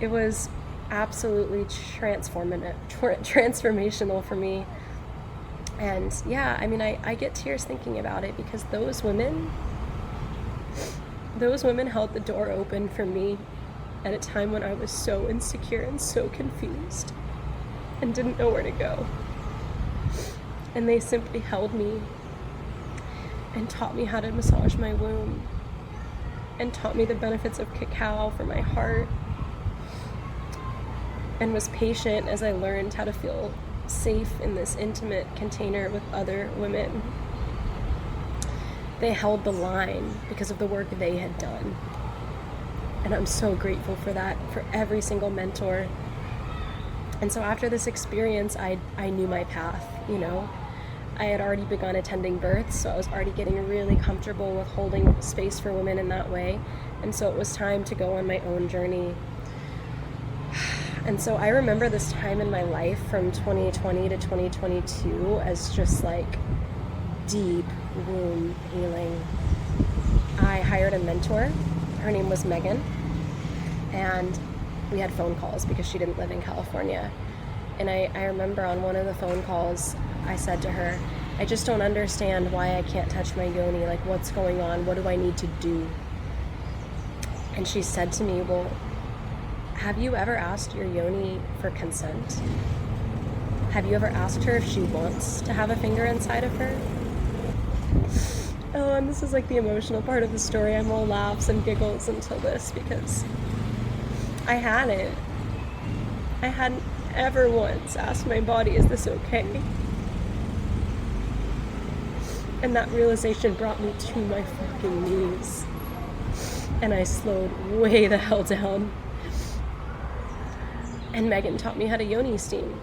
It was absolutely transformational for me. And yeah, I mean, I get tears thinking about it, because those women held the door open for me at a time when I was so insecure and so confused and didn't know where to go. And they simply held me and taught me how to massage my womb and taught me the benefits of cacao for my heart, and was patient as I learned how to feel safe in this intimate container with other women. They held the line because of the work they had done. And I'm so grateful for that, for every single mentor. And so after this experience, I knew my path, you know. I had already begun attending births, so I was already getting really comfortable with holding space for women in that way. And so it was time to go on my own journey. And so I remember this time in my life from 2020 to 2022 as just like deep womb healing. I hired a mentor. Her name was Megan. And we had phone calls because she didn't live in California. And I remember on one of the phone calls, I said to her, "I just don't understand why I can't touch my yoni. Like, what's going on? What do I need to do?" And she said to me, "Well, have you ever asked your yoni for consent? Have you ever asked her if she wants to have a finger inside of her?" Oh, and this is like the emotional part of the story. I'm all laughs and giggles until this, because I hadn't ever once asked my body, "Is this okay?" And that realization brought me to my fucking knees. And I slowed way the hell down. And Megan taught me how to yoni steam.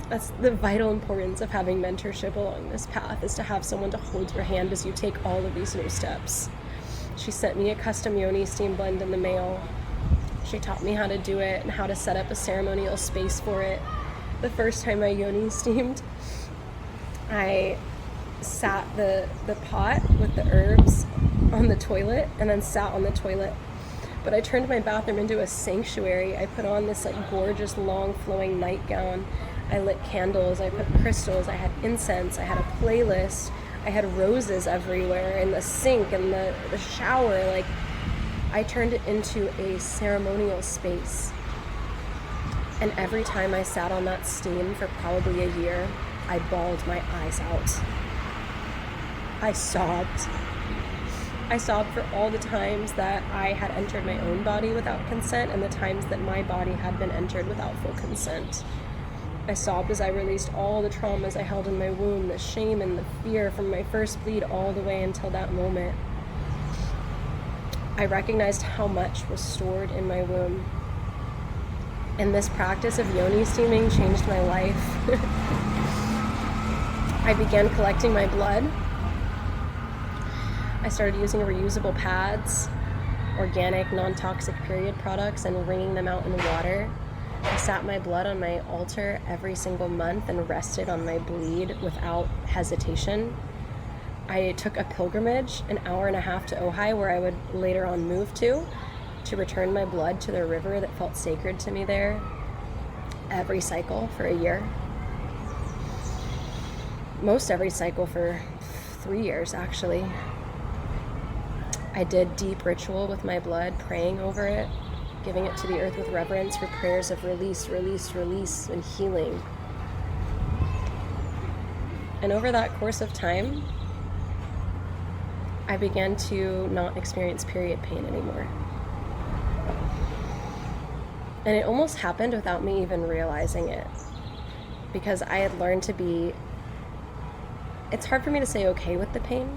That's the vital importance of having mentorship along this path, is to have someone to hold your hand as you take all of these new steps. She sent me a custom yoni steam blend in the mail. She taught me how to do it and how to set up a ceremonial space for it. The first time I yoni steamed, I sat the pot with the herbs on the toilet and then sat on the toilet. But I turned my bathroom into a sanctuary. I put on this like gorgeous long flowing nightgown. I lit candles, I put crystals, I had incense, I had a playlist, I had roses everywhere in the sink and the shower. Like, I turned it into a ceremonial space. And every time I sat on that steam for probably a year, I bawled my eyes out. I sobbed. I sobbed for all the times that I had entered my own body without consent and the times that my body had been entered without full consent. I sobbed as I released all the traumas I held in my womb, the shame and the fear from my first bleed all the way until that moment. I recognized how much was stored in my womb. And this practice of Yoni steaming changed my life. I began collecting my blood. I started using reusable pads, organic, non-toxic period products, and wringing them out in water. I sat my blood on my altar every single month and rested on my bleed without hesitation. I took a pilgrimage, an hour and a half to Ojai, where I would later on move to return my blood to the river that felt sacred to me there, every cycle for a year. Most every cycle for 3 years, actually. I did deep ritual with my blood, praying over it, giving it to the earth with reverence for prayers of release, release, release, and healing. And over that course of time, I began to not experience period pain anymore. And it almost happened without me even realizing it, because I had learned to be, it's hard for me to say okay with the pain,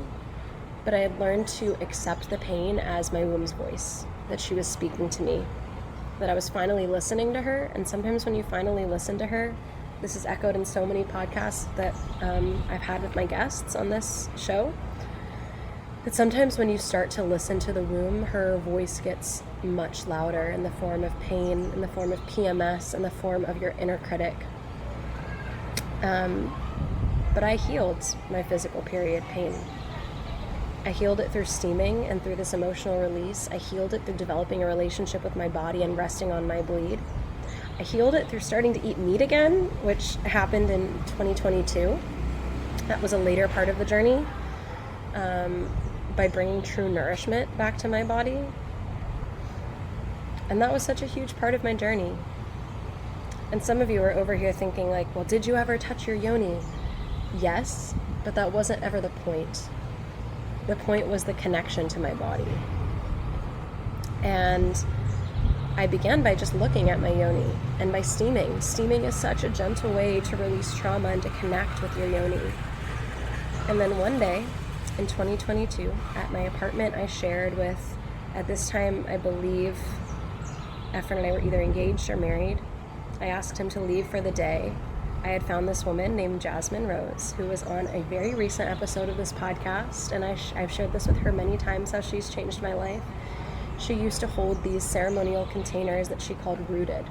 but I had learned to accept the pain as my womb's voice, that she was speaking to me, that I was finally listening to her. And sometimes when you finally listen to her, this is echoed in so many podcasts that I've had with my guests on this show, that sometimes when you start to listen to the womb, her voice gets much louder in the form of pain, in the form of PMS, in the form of your inner critic. But I healed my physical period pain. I healed it through steaming and through this emotional release. I healed it through developing a relationship with my body and resting on my bleed. I healed it through starting to eat meat again, which happened in 2022. That was a later part of the journey, by bringing true nourishment back to my body. And that was such a huge part of my journey. And some of you are over here thinking like, well, did you ever touch your yoni? Yes, but that wasn't ever the point. The point was the connection to my body. And I began by just looking at my yoni and by steaming. Steaming is such a gentle way to release trauma and to connect with your yoni. And then one day in 2022, at my apartment, I shared with, at this time, I believe Efren and I were either engaged or married. I asked him to leave for the day. I had found this woman named Jasmine Rose, who was on a very recent episode of this podcast, and I've shared this with her many times, how she's changed my life. She used to hold these ceremonial containers that she called Rooted,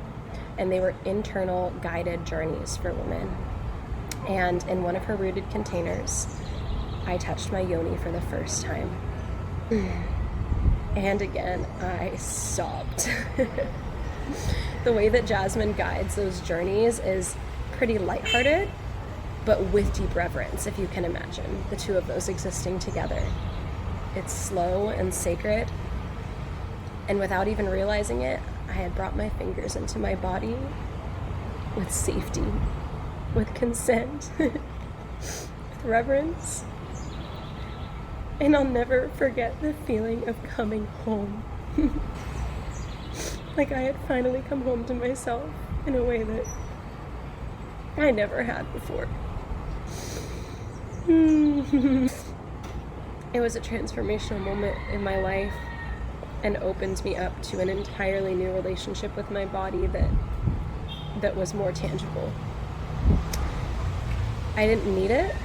and they were internal guided journeys for women. And in one of her Rooted containers, I touched my yoni for the first time. And again, I sobbed. The way that Jasmine guides those journeys is pretty lighthearted, but with deep reverence, if you can imagine the two of those existing together. It's slow and sacred, and without even realizing it, I had brought my fingers into my body with safety, with consent, with reverence. And I'll never forget the feeling of coming home. Like I had finally come home to myself in a way that I never had before. It was a transformational moment in my life and opened me up to an entirely new relationship with my body that was more tangible. I didn't need it,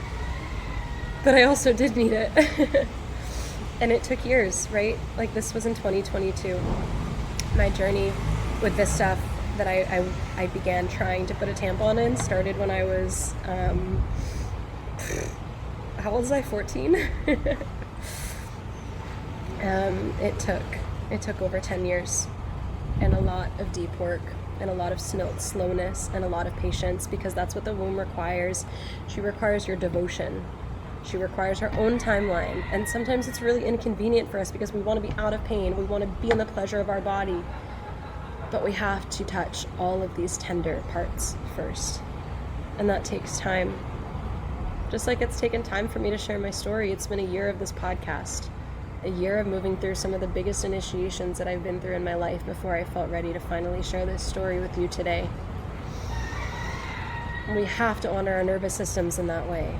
but I also did need it. And it took years, right? Like this was in 2022. My journey with this stuff that I began trying to put a tampon in started when I was, how old was I, 14? It took over 10 years and a lot of deep work and a lot of slowness and a lot of patience, because that's what the womb requires. She requires your devotion. She requires her own timeline, and sometimes it's really inconvenient for us because we want to be out of pain, we want to be in the pleasure of our body, but we have to touch all of these tender parts first, and that takes time. Just like it's taken time for me to share my story. It's been a year of this podcast, a year of moving through some of the biggest initiations that I've been through in my life before I felt ready to finally share this story with you today. We have to honor our nervous systems in that way.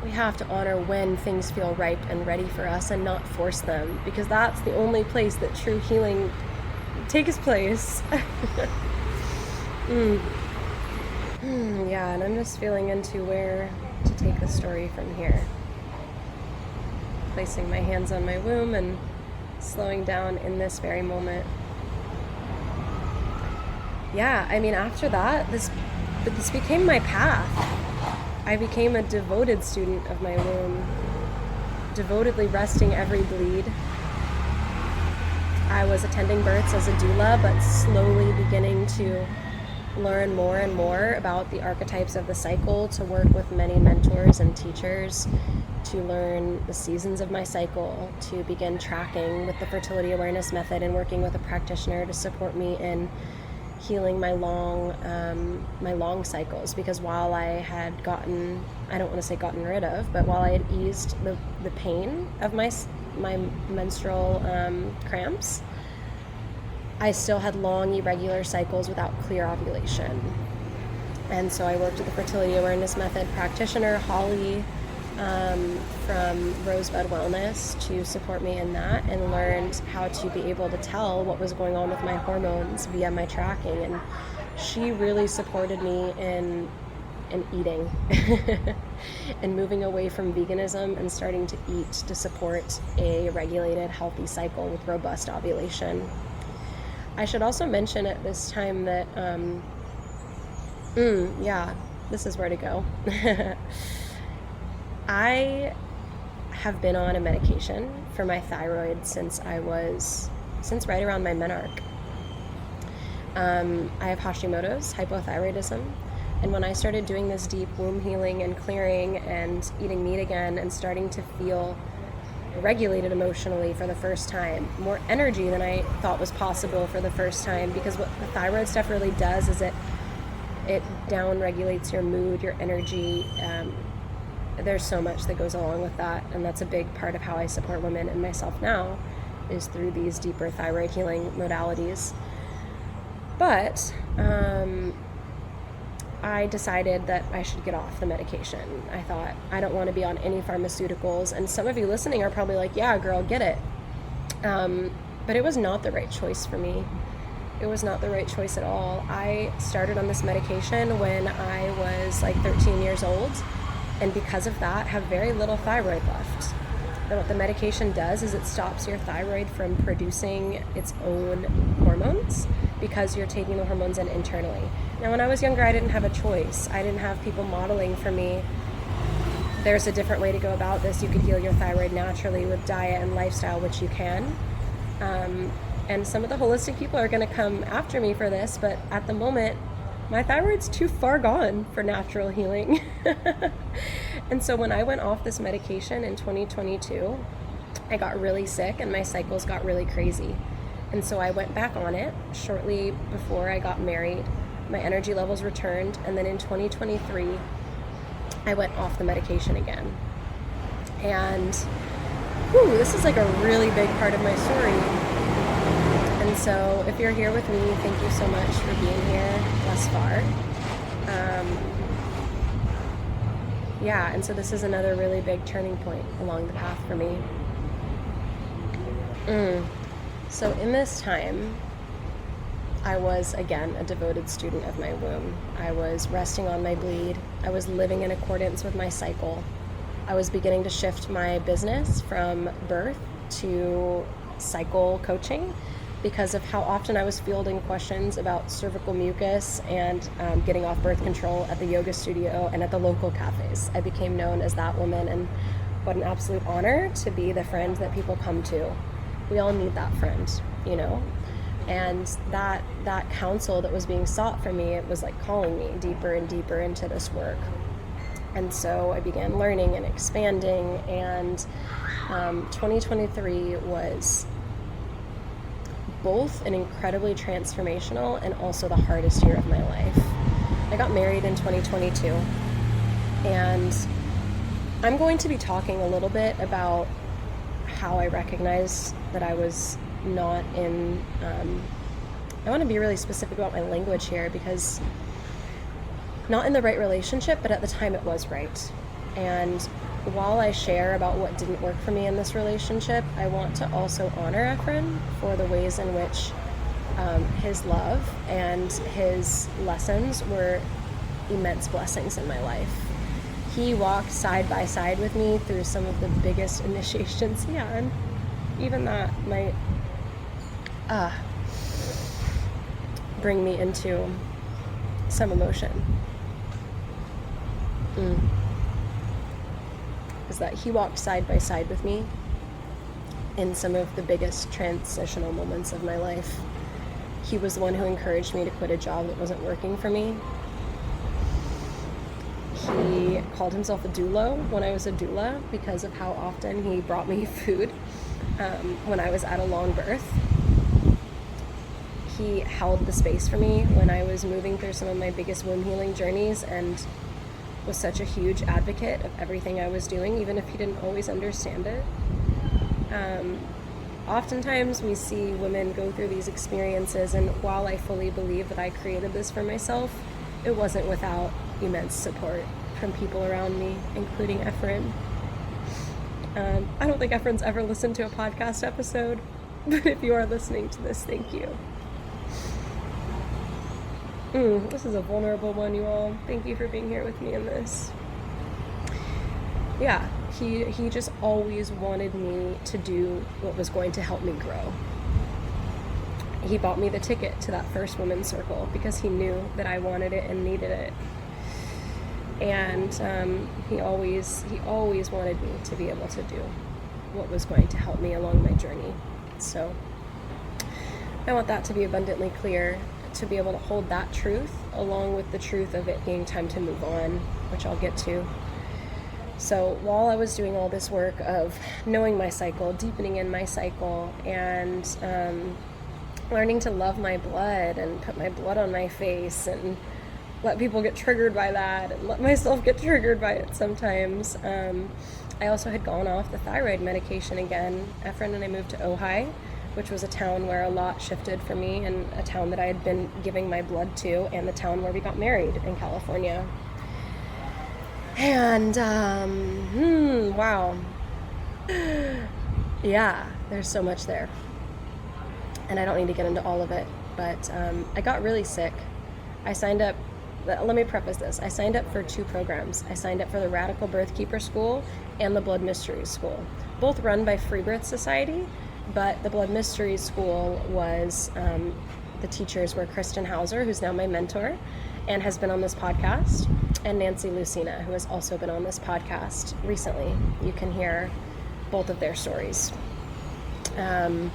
We have to honor when things feel ripe and ready for us and not force them, because that's the only place that true healing takes place. Yeah, and I'm just feeling into where to take the story from here. Placing my hands on my womb and slowing down in this very moment. Yeah, I mean, after that, this became my path. I became a devoted student of my womb, devotedly resting every bleed. I was attending births as a doula, but slowly beginning to learn more and more about the archetypes of the cycle, to work with many mentors and teachers, to learn the seasons of my cycle, to begin tracking with the fertility awareness method and working with a practitioner to support me in healing my long cycles. Because while I had gotten, I don't want to say gotten rid of, but while I had eased the pain of my menstrual cramps, I still had long irregular cycles without clear ovulation. And so I worked with the fertility awareness method practitioner, Holly, from Rosebud Wellness, to support me in that, and learned how to be able to tell what was going on with my hormones via my tracking. And she really supported me in eating and moving away from veganism and starting to eat to support a regulated, healthy cycle with robust ovulation. I should also mention at this time that, yeah, this is where to go. I have been on a medication for my thyroid since right around my menarche. I have Hashimoto's, hypothyroidism, and when I started doing this deep womb healing and clearing and eating meat again and starting to feel regulated emotionally for the first time, more energy than I thought was possible for the first time, because what the thyroid stuff really does is it down regulates your mood, your energy. There's so much that goes along with that, and that's a big part of how I support women and myself now, is through these deeper thyroid healing modalities. But I decided that I should get off the medication. I thought, I don't want to be on any pharmaceuticals, and some of you listening are probably like, yeah girl, get it. But it was not the right choice for me. It was not the right choice at all. I started on this medication when I was like 13 years old, and because of that have very little thyroid left. And what the medication does is it stops your thyroid from producing its own hormones, because you're taking the hormones in internally. Now, when I was younger, I didn't have a choice. I didn't have people modeling for me, there's a different way to go about this. You could heal your thyroid naturally with diet and lifestyle, which you can. And some of the holistic people are going to come after me for this, but at the moment, my thyroid's too far gone for natural healing. And so when I went off this medication in 2022, I got really sick and my cycles got really crazy. And so I went back on it shortly before I got married. My energy levels returned, and then in 2023, I went off the medication again. And this is like a really big part of my story. And so if you're here with me, thank you so much for being here thus far. And so this is another really big turning point along the path for me. So in this time, I was, again, a devoted student of my womb. I was resting on my bleed. I was living in accordance with my cycle. I was beginning to shift my business from birth to cycle coaching because of how often I was fielding questions about cervical mucus and getting off birth control at the yoga studio and at the local cafes. I became known as that woman, and what an absolute honor to be the friend that people come to. We all need that friend, you know? And that counsel that was being sought for me, it was like calling me deeper and deeper into this work. And so I began learning and expanding, and 2023 was both an incredibly transformational and also the hardest year of my life. I got married in 2022, and I'm going to be talking a little bit about how I recognized that I was not in, I want to be really specific about my language here, because not in the right relationship, but at the time it was right. And while I share about what didn't work for me in this relationship, I want to also honor Efren for the ways in which his love and his lessons were immense blessings in my life. He walked side by side with me through some of the biggest initiations he had. Even that might bring me into some emotion. Is that he walked side by side with me in some of the biggest transitional moments of my life. He was the one who encouraged me to quit a job that wasn't working for me. He called himself a doula when I was a doula because of how often he brought me food when I was at a long birth. He held the space for me when I was moving through some of my biggest womb healing journeys and was such a huge advocate of everything I was doing, even if he didn't always understand it. Oftentimes we see women go through these experiences, and while I fully believe that I created this for myself, it wasn't without immense support from people around me, including Efren. I don't think Efren's ever listened to a podcast episode, but if you are listening to this, thank you. This is a vulnerable one, you all. Thank you for being here with me in this. Yeah, he just always wanted me to do what was going to help me grow. He bought me the ticket to that first women's circle because he knew that I wanted it and needed it. And he always wanted me to be able to do what was going to help me along my journey. So I want that to be abundantly clear, to be able to hold that truth along with the truth of it being time to move on, which I'll get to. So while I was doing all this work of knowing my cycle, deepening in my cycle, and learning to love my blood and put my blood on my face and let people get triggered by that and let myself get triggered by it sometimes, I also had gone off the thyroid medication again. Efren and I moved to Ojai, which was a town where a lot shifted for me, and a town that I had been giving my blood to, and the town where we got married in California. And wow, yeah, there's so much there, and I don't need to get into all of it, but I got really sick. I signed up, let me preface this, I signed up for 2 programs. I signed up for the Radical Birth Keeper School and the Blood Mysteries School, both run by Free Birth Society. But the Blood Mysteries School was, the teachers were Kristen Hauser, who's now my mentor and has been on this podcast, and Nancy Lucina, who has also been on this podcast recently. You can hear both of their stories. And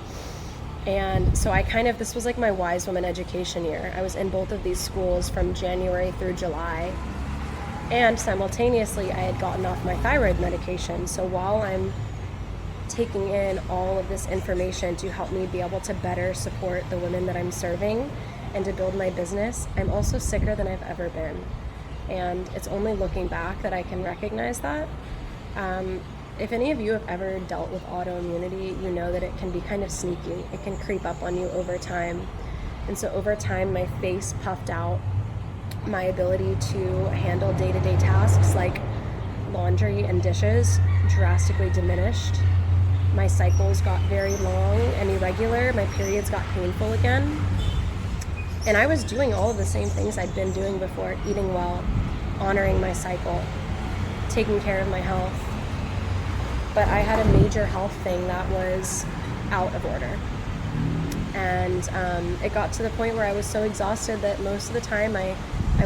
so this was like my wise woman education year. I was in both of these schools from January through July. And simultaneously, I had gotten off my thyroid medication. So while I'm taking in all of this information to help me be able to better support the women that I'm serving and to build my business, I'm also sicker than I've ever been. And it's only looking back that I can recognize that. If any of you have ever dealt with autoimmunity, you know that it can be kind of sneaky. It can creep up on you over time. And so over time, my face puffed out. My ability to handle day-to-day tasks like laundry and dishes drastically diminished. My cycles got very long and irregular. My periods got painful again. And I was doing all of the same things I'd been doing before: eating well, honoring my cycle, taking care of my health. But I had a major health thing that was out of order. And it got to the point where I was so exhausted that most of the time I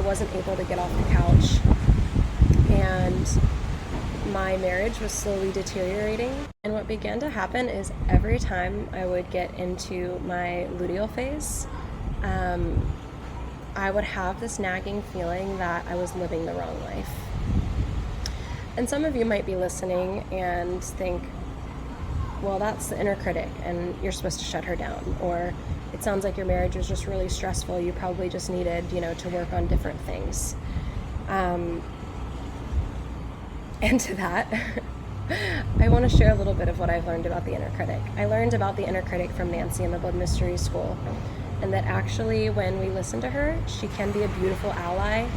wasn't able to get off the couch. And my marriage was slowly deteriorating. And what began to happen is every time I would get into my luteal phase, I would have this nagging feeling that I was living the wrong life. And some of you might be listening and think, well, that's the inner critic and you're supposed to shut her down. Or it sounds like your marriage was just really stressful. You probably just needed, to work on different things. And to that, I want to share a little bit of what I've learned about the inner critic. I learned about the inner critic from Nancy in the Blood Mysteries School, and that actually when we listen to her, she can be a beautiful ally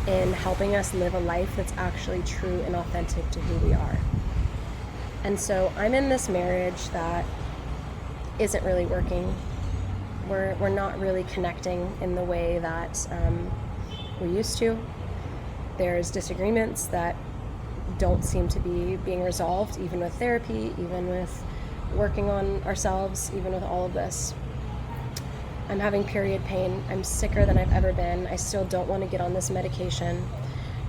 in helping us live a life that's actually true and authentic to who we are. And so I'm in this marriage that isn't really working. We're not really connecting in the way that we used to. There's disagreements that don't seem to be being resolved, even with therapy, even with working on ourselves, even with all of this. I'm having period pain. I'm sicker than I've ever been. I still don't want to get on this medication.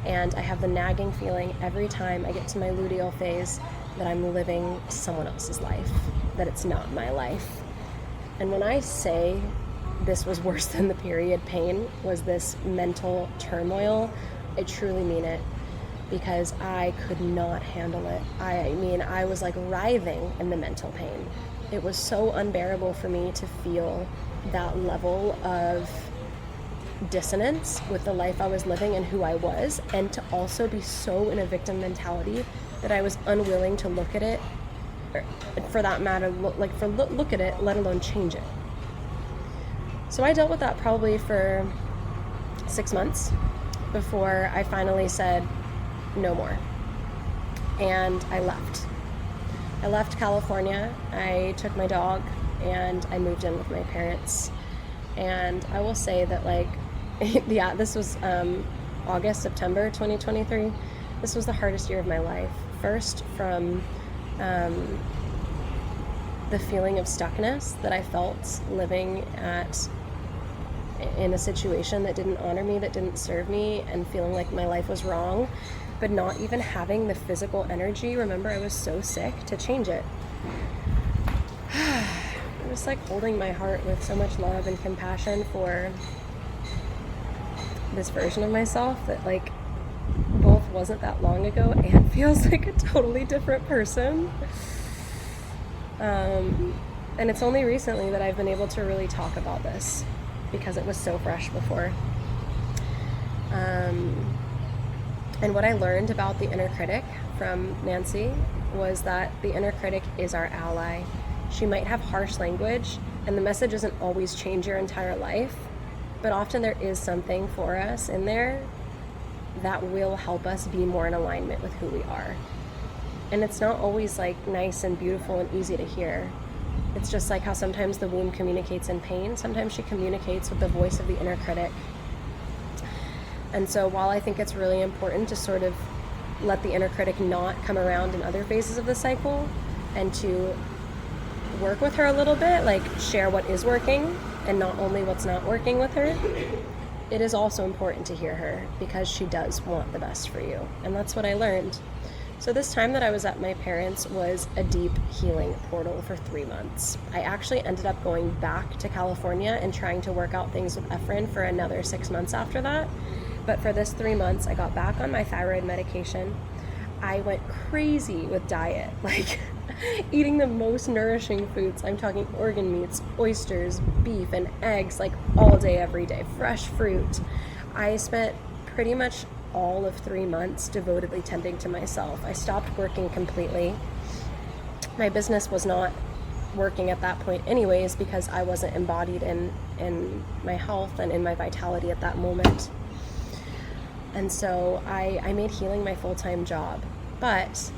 And I have the nagging feeling every time I get to my luteal phase that I'm living someone else's life, that it's not my life. And when I say this was worse than the period pain, was this mental turmoil, I truly mean it, because I could not handle it. I mean, I was like writhing in the mental pain. It was so unbearable for me to feel that level of dissonance with the life I was living and who I was, and to also be so in a victim mentality that I was unwilling to look at it, or for that matter, look at it, let alone change it. So I dealt with that probably for 6 months before I finally said no more, and I left. I left California. I took my dog and I moved in with my parents. And I will say that, like, yeah, this was August, September 2023. This was the hardest year of my life. First, from the feeling of stuckness that I felt living in a situation that didn't honor me, that didn't serve me, and feeling like my life was wrong, but not even having the physical energy. Remember, I was so sick to change it. I was like holding my heart with so much love and compassion for this version of myself that, like, both wasn't that long ago and feels like a totally different person. And it's only recently that I've been able to really talk about this, because it was so fresh before. And what I learned about the inner critic from Nancy was that the inner critic is our ally. She might have harsh language, and the message doesn't always change your entire life, but often there is something for us in there that will help us be more in alignment with who we are. And it's not always like nice and beautiful and easy to hear. It's just like how sometimes the womb communicates in pain, sometimes she communicates with the voice of the inner critic. And so while I think it's really important to sort of let the inner critic not come around in other phases of the cycle, and to work with her a little bit, like share what is working and not only what's not working with her, it is also important to hear her, because she does want the best for you. And that's what I learned. So this time that I was at my parents' was a deep healing portal for 3 months. I actually ended up going back to California and trying to work out things with Efren for another 6 months after that. But for this 3 months, I got back on my thyroid medication. I went crazy with diet, like eating the most nourishing foods. I'm talking organ meats, oysters, beef, and eggs, like all day, every day, fresh fruit. I spent pretty much all of 3 months devotedly tending to myself. I stopped working completely. My business was not working at that point anyways, because I wasn't embodied in my health and in my vitality at that moment. And so I made healing my full-time job. But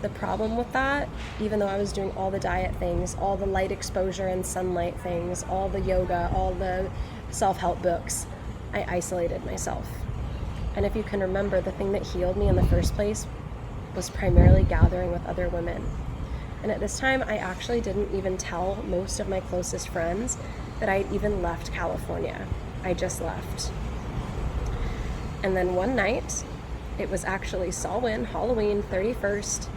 the problem with that, even though I was doing all the diet things, all the light exposure and sunlight things, all the yoga, all the self-help books, I isolated myself. And if you can remember, the thing that healed me in the first place was primarily gathering with other women. And at this time, I actually didn't even tell most of my closest friends that I had even left California. I just left. And then one night, it was actually Samhain, Halloween, 31st.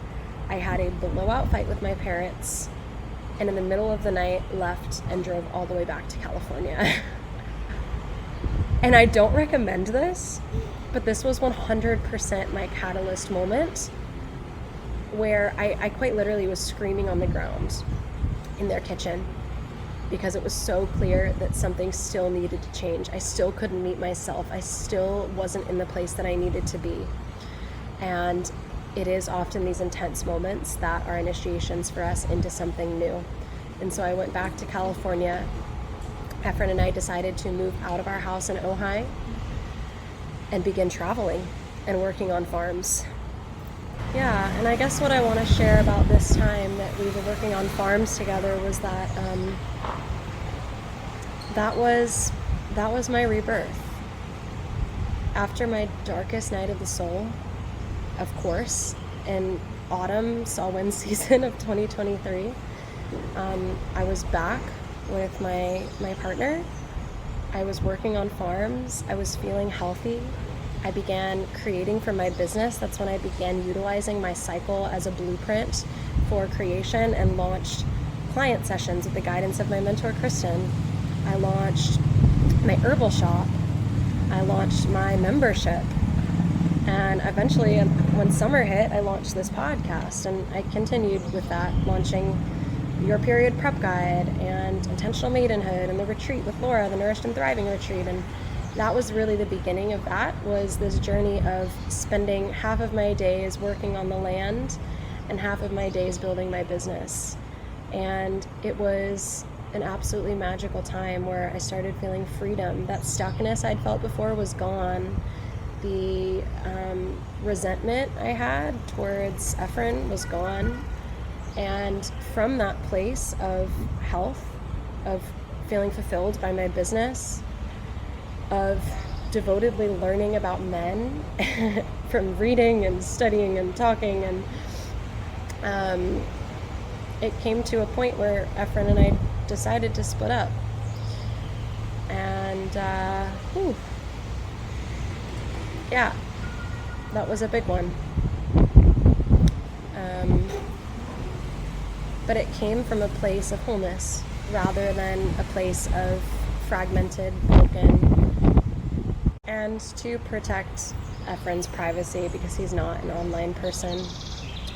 I had a blowout fight with my parents, and in the middle of the night left and drove all the way back to California. And I don't recommend this, but this was 100% my catalyst moment, where I quite literally was screaming on the ground in their kitchen, because it was so clear that something still needed to change. I still couldn't meet myself. I still wasn't in the place that I needed to be. And it is often these intense moments that are initiations for us into something new. And so I went back to California. Efren and I decided to move out of our house in Ojai and begin traveling and working on farms. Yeah, and I guess what I want to share about this time that we were working on farms together was that that was my rebirth. After my darkest night of the soul, of course, in autumn Samhain season of 2023, I was back with my partner. I was working on farms. I was feeling healthy. I began creating for my business. That's when I began utilizing my cycle as a blueprint for creation and launched client sessions with the guidance of my mentor, Kristen. I launched my herbal shop. I launched my membership. And eventually, when summer hit, I launched this podcast. And I continued with that, launching Your Period Prep Guide and Intentional Maidenhood and the retreat with Laura, the Nourished and Thriving retreat. And that was really the beginning of that, was this journey of spending half of my days working on the land and half of my days building my business. And it was an absolutely magical time where I started feeling freedom. That stuckness I'd felt before was gone. The resentment I had towards Ephraim was gone. And from that place of health, of feeling fulfilled by my business, of devotedly learning about men from reading and studying and talking, and it came to a point where Ephraim and I decided to split up. And yeah, that was a big one. But it came from a place of wholeness rather than a place of fragmented, broken. And to protect Ephraim's privacy, because he's not an online person,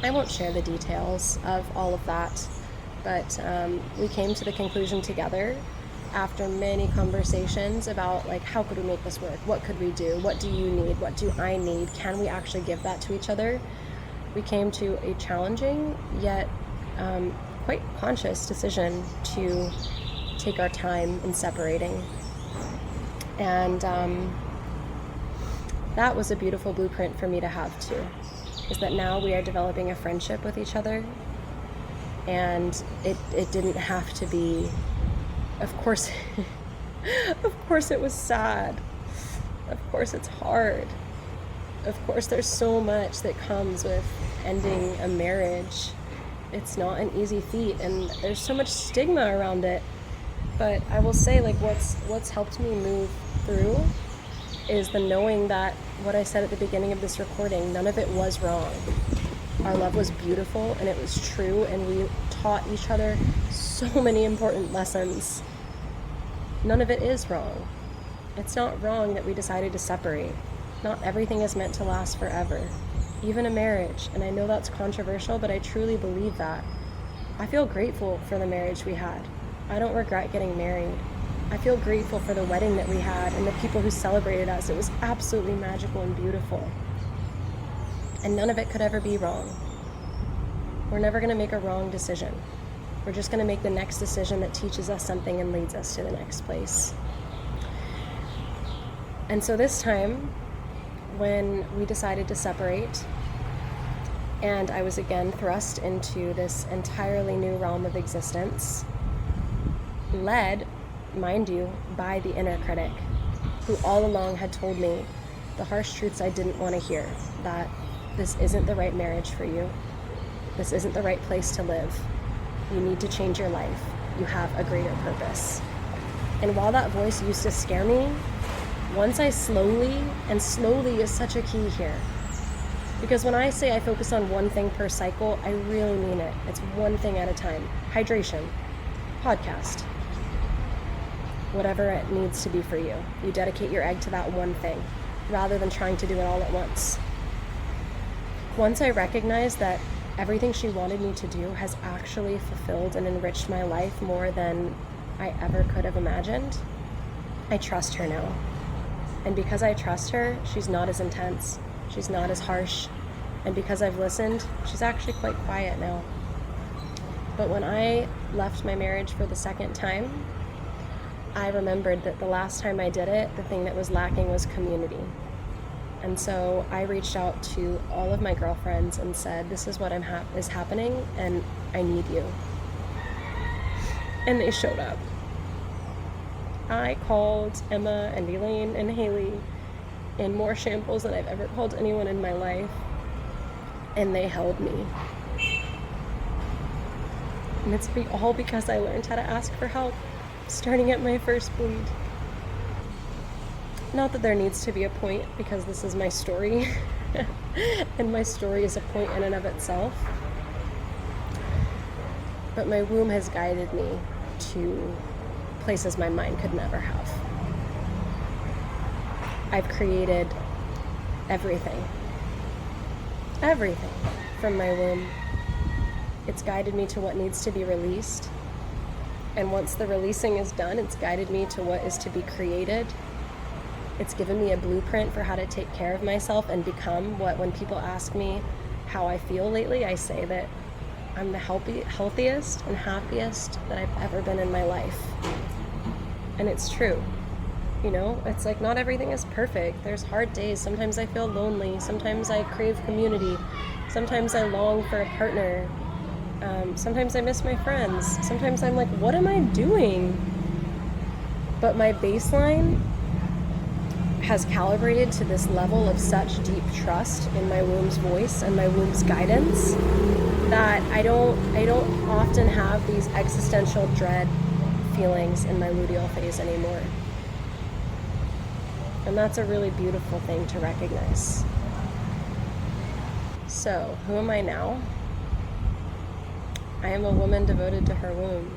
I won't share the details of all of that. But we came to the conclusion together after many conversations about, like, how could we make this work? What could we do? What do you need? What do I need? Can we actually give that to each other? We came to a challenging yet quite conscious decision to take our time in separating. And that was a beautiful blueprint for me to have too, is that now we are developing a friendship with each other. And it didn't have to be, of course, of course it was sad. Of course it's hard. Of course there's so much that comes with ending a marriage. It's not an easy feat, and there's so much stigma around it. But I will say, like, what's helped me move through is the knowing that what I said at the beginning of this recording, none of it was wrong. Our love was beautiful and it was true, and we taught each other so many important lessons. None of it is wrong. It's not wrong that we decided to separate. Not everything is meant to last forever, even a marriage. And I know that's controversial, but I truly believe that. I feel grateful for the marriage we had. I don't regret getting married. I feel grateful for the wedding that we had and the people who celebrated us. It was absolutely magical and beautiful. And none of it could ever be wrong. We're never going to make a wrong decision. We're just going to make the next decision that teaches us something and leads us to the next place. And so this time, when we decided to separate, and I was again thrust into this entirely new realm of existence, led, mind you, by the inner critic, who all along had told me the harsh truths I didn't want to hear, that this isn't the right marriage for you. This isn't the right place to live. You need to change your life. You have a greater purpose. And while that voice used to scare me, once I slowly, and slowly is such a key here, because when I say I focus on one thing per cycle, I really mean it. It's one thing at a time. Hydration, podcast, whatever it needs to be for you. You dedicate your egg to that one thing, rather than trying to do it all at once. Once I recognized that everything she wanted me to do has actually fulfilled and enriched my life more than I ever could have imagined, I trust her now. And because I trust her, she's not as intense, she's not as harsh, and because I've listened, she's actually quite quiet now. But when I left my marriage for the second time, I remembered that the last time I did it, the thing that was lacking was community. And so I reached out to all of my girlfriends and said, this is what is happening, and I need you. And they showed up. I called Emma and Elaine and Haley in more shambles than I've ever called anyone in my life, and they held me. And it's all because I learned how to ask for help, starting at my first bleed. Not that there needs to be a point, because this is my story, and my story is a point in and of itself. But my womb has guided me to places my mind could never have. I've created everything from my womb. It's guided me to what needs to be released. And once the releasing is done, it's guided me to what is to be created. It's given me a blueprint for how to take care of myself and become what, when people ask me how I feel lately, I say that I'm the healthiest and happiest that I've ever been in my life. And it's true. You know, it's like not everything is perfect. There's hard days. Sometimes I feel lonely. Sometimes I crave community. Sometimes I long for a partner. Sometimes I miss my friends. Sometimes I'm like, what am I doing? But my baseline has calibrated to this level of such deep trust in my womb's voice and my womb's guidance that I don't often have these existential dread feelings in my luteal phase anymore. And that's a really beautiful thing to recognize. So, who am I now? I am a woman devoted to her womb.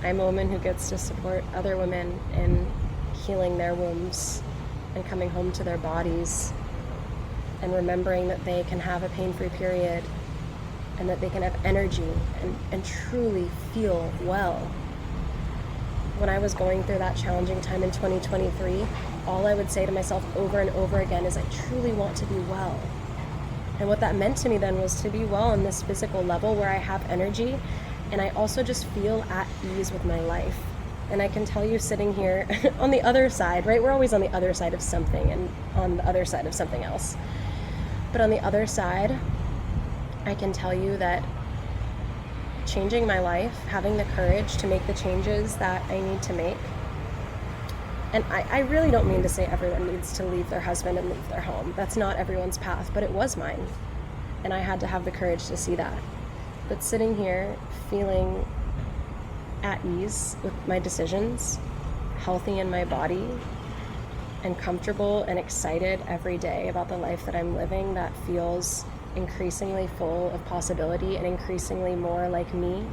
I'm a woman who gets to support other women in healing their wombs and coming home to their bodies and remembering that they can have a pain-free period and that they can have energy and truly feel well. When I was going through that challenging time in 2023, all I would say to myself over and over again is, I truly want to be well. And what that meant to me then was to be well on this physical level where I have energy and I also just feel at ease with my life. And I can tell you, sitting here on the other side, right? We're always on the other side of something and on the other side of something else. But on the other side, I can tell you that changing my life, having the courage to make the changes that I need to make. And I really don't mean to say everyone needs to leave their husband and leave their home. That's not everyone's path, but it was mine. And I had to have the courage to see that. But sitting here feeling at ease with my decisions, healthy in my body, and comfortable and excited every day about the life that I'm living that feels increasingly full of possibility and increasingly more like me,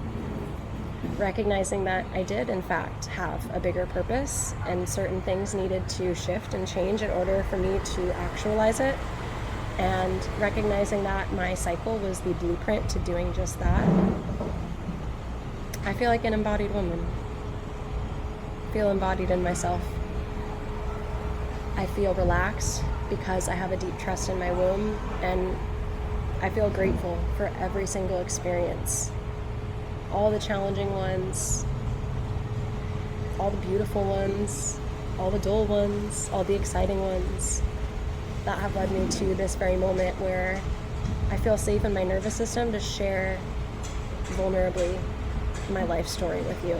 recognizing that I did in fact have a bigger purpose and certain things needed to shift and change in order for me to actualize it, and recognizing that my cycle was the blueprint to doing just that. I feel like an embodied woman. I feel embodied in myself. I feel relaxed because I have a deep trust in my womb, and I feel grateful for every single experience. All the challenging ones, all the beautiful ones, all the dull ones, all the exciting ones that have led me to this very moment where I feel safe in my nervous system to share vulnerably my life story with you.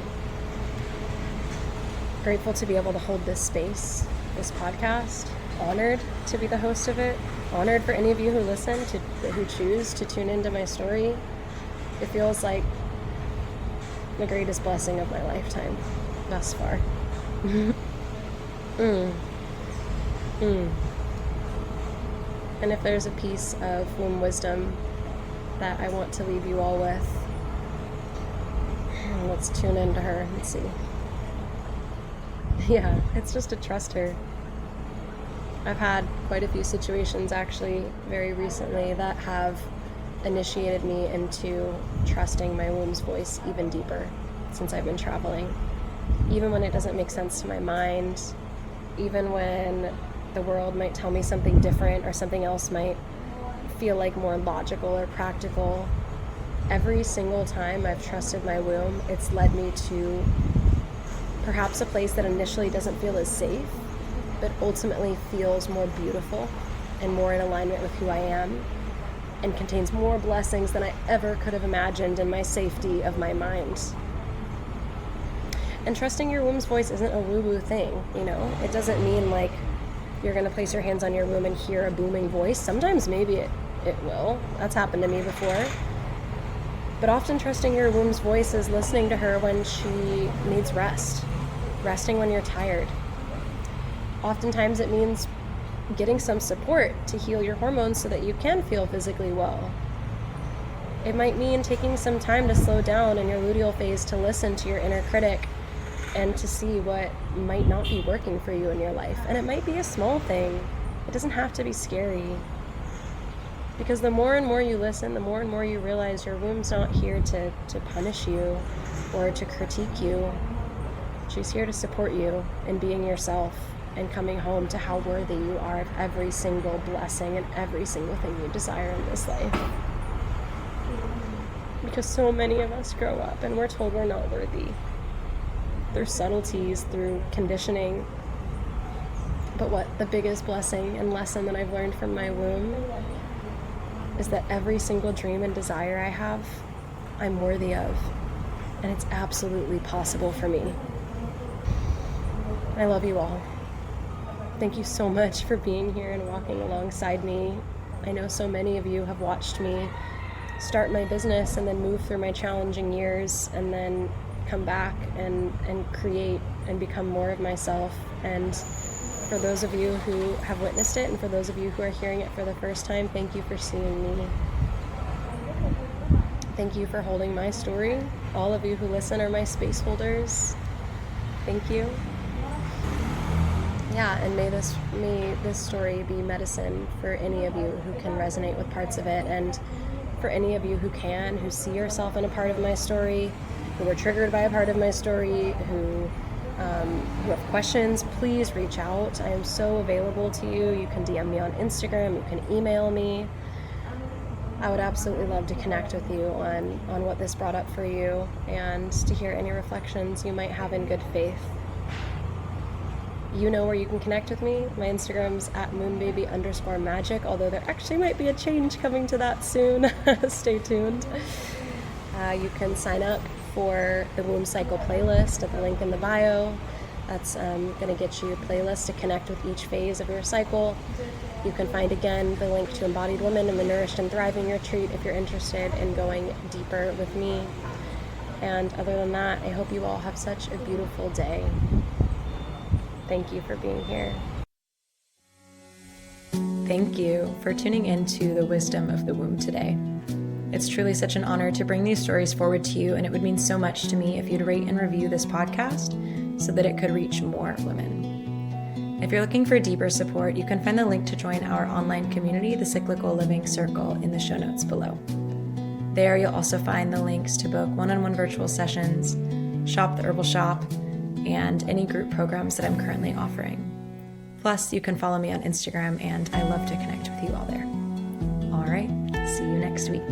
Grateful to be able to hold this space, this podcast. Honored to be the host of it. Honored for any of you who listen, who choose to tune into my story. It feels like the greatest blessing of my lifetime thus far. And if there's a piece of womb wisdom that I want to leave you all with, let's tune into her and see. Yeah, it's just to trust her. I've had quite a few situations actually very recently that have initiated me into trusting my womb's voice even deeper since I've been traveling. Even when it doesn't make sense to my mind, even when the world might tell me something different or something else might feel like more logical or practical, every single time I've trusted my womb, it's led me to perhaps a place that initially doesn't feel as safe, but ultimately feels more beautiful and more in alignment with who I am, and contains more blessings than I ever could have imagined in my safety of my mind. And trusting your womb's voice isn't a woo-woo thing, you know? It doesn't mean like you're gonna place your hands on your womb and hear a booming voice. Sometimes maybe it will. That's happened to me before. But often trusting your womb's voice is listening to her when she needs rest, resting when you're tired. Oftentimes it means getting some support to heal your hormones so that you can feel physically well. It might mean taking some time to slow down in your luteal phase to listen to your inner critic and to see what might not be working for you in your life. And it might be a small thing. It doesn't have to be scary. Because the more and more you listen, the more and more you realize your womb's not here to punish you or to critique you. She's here to support you in being yourself and coming home to how worthy you are of every single blessing and every single thing you desire in this life. Because so many of us grow up and we're told we're not worthy. Through subtleties, through conditioning. But what the biggest blessing and lesson that I've learned from my womb is that every single dream and desire I have, I'm worthy of. And it's absolutely possible for me. I love you all. Thank you so much for being here and walking alongside me. I know so many of you have watched me start my business and then move through my challenging years and then come back and create and become more of myself. And for those of you who have witnessed it and for those of you who are hearing it for the first time, thank you for seeing me. Thank you for holding my story. All of you who listen are my space holders. Thank you. Yeah, and may this story be medicine for any of you who can resonate with parts of it, and for any of you who see yourself in a part of my story, who were triggered by a part of my story, who have questions, please reach out. I am so available to you. You can DM me on Instagram, you can email me. I would absolutely love to connect with you on what this brought up for you and to hear any reflections you might have in good faith. You know where you can connect with me. My Instagram's @moonbaby_magic, although there actually might be a change coming to that soon. Stay tuned. You can sign up for the Womb Cycle playlist at the link in the bio. That's going to get you a playlist to connect with each phase of your cycle. You can find, again, the link to Embodied Women and the Nourished and Thriving Retreat if you're interested in going deeper with me. And other than that, I hope you all have such a beautiful day. Thank you for being here. Thank you for tuning into the wisdom of the womb today. It's truly such an honor to bring these stories forward to you, and it would mean so much to me if you'd rate and review this podcast so that it could reach more women. If you're looking for deeper support, you can find the link to join our online community, the Cyclical Living Circle, in the show notes below. There you'll also find the links to book one-on-one virtual sessions, shop the herbal shop, and any group programs that I'm currently offering. Plus, you can follow me on Instagram, and I love to connect with you all there. All right, see you next week.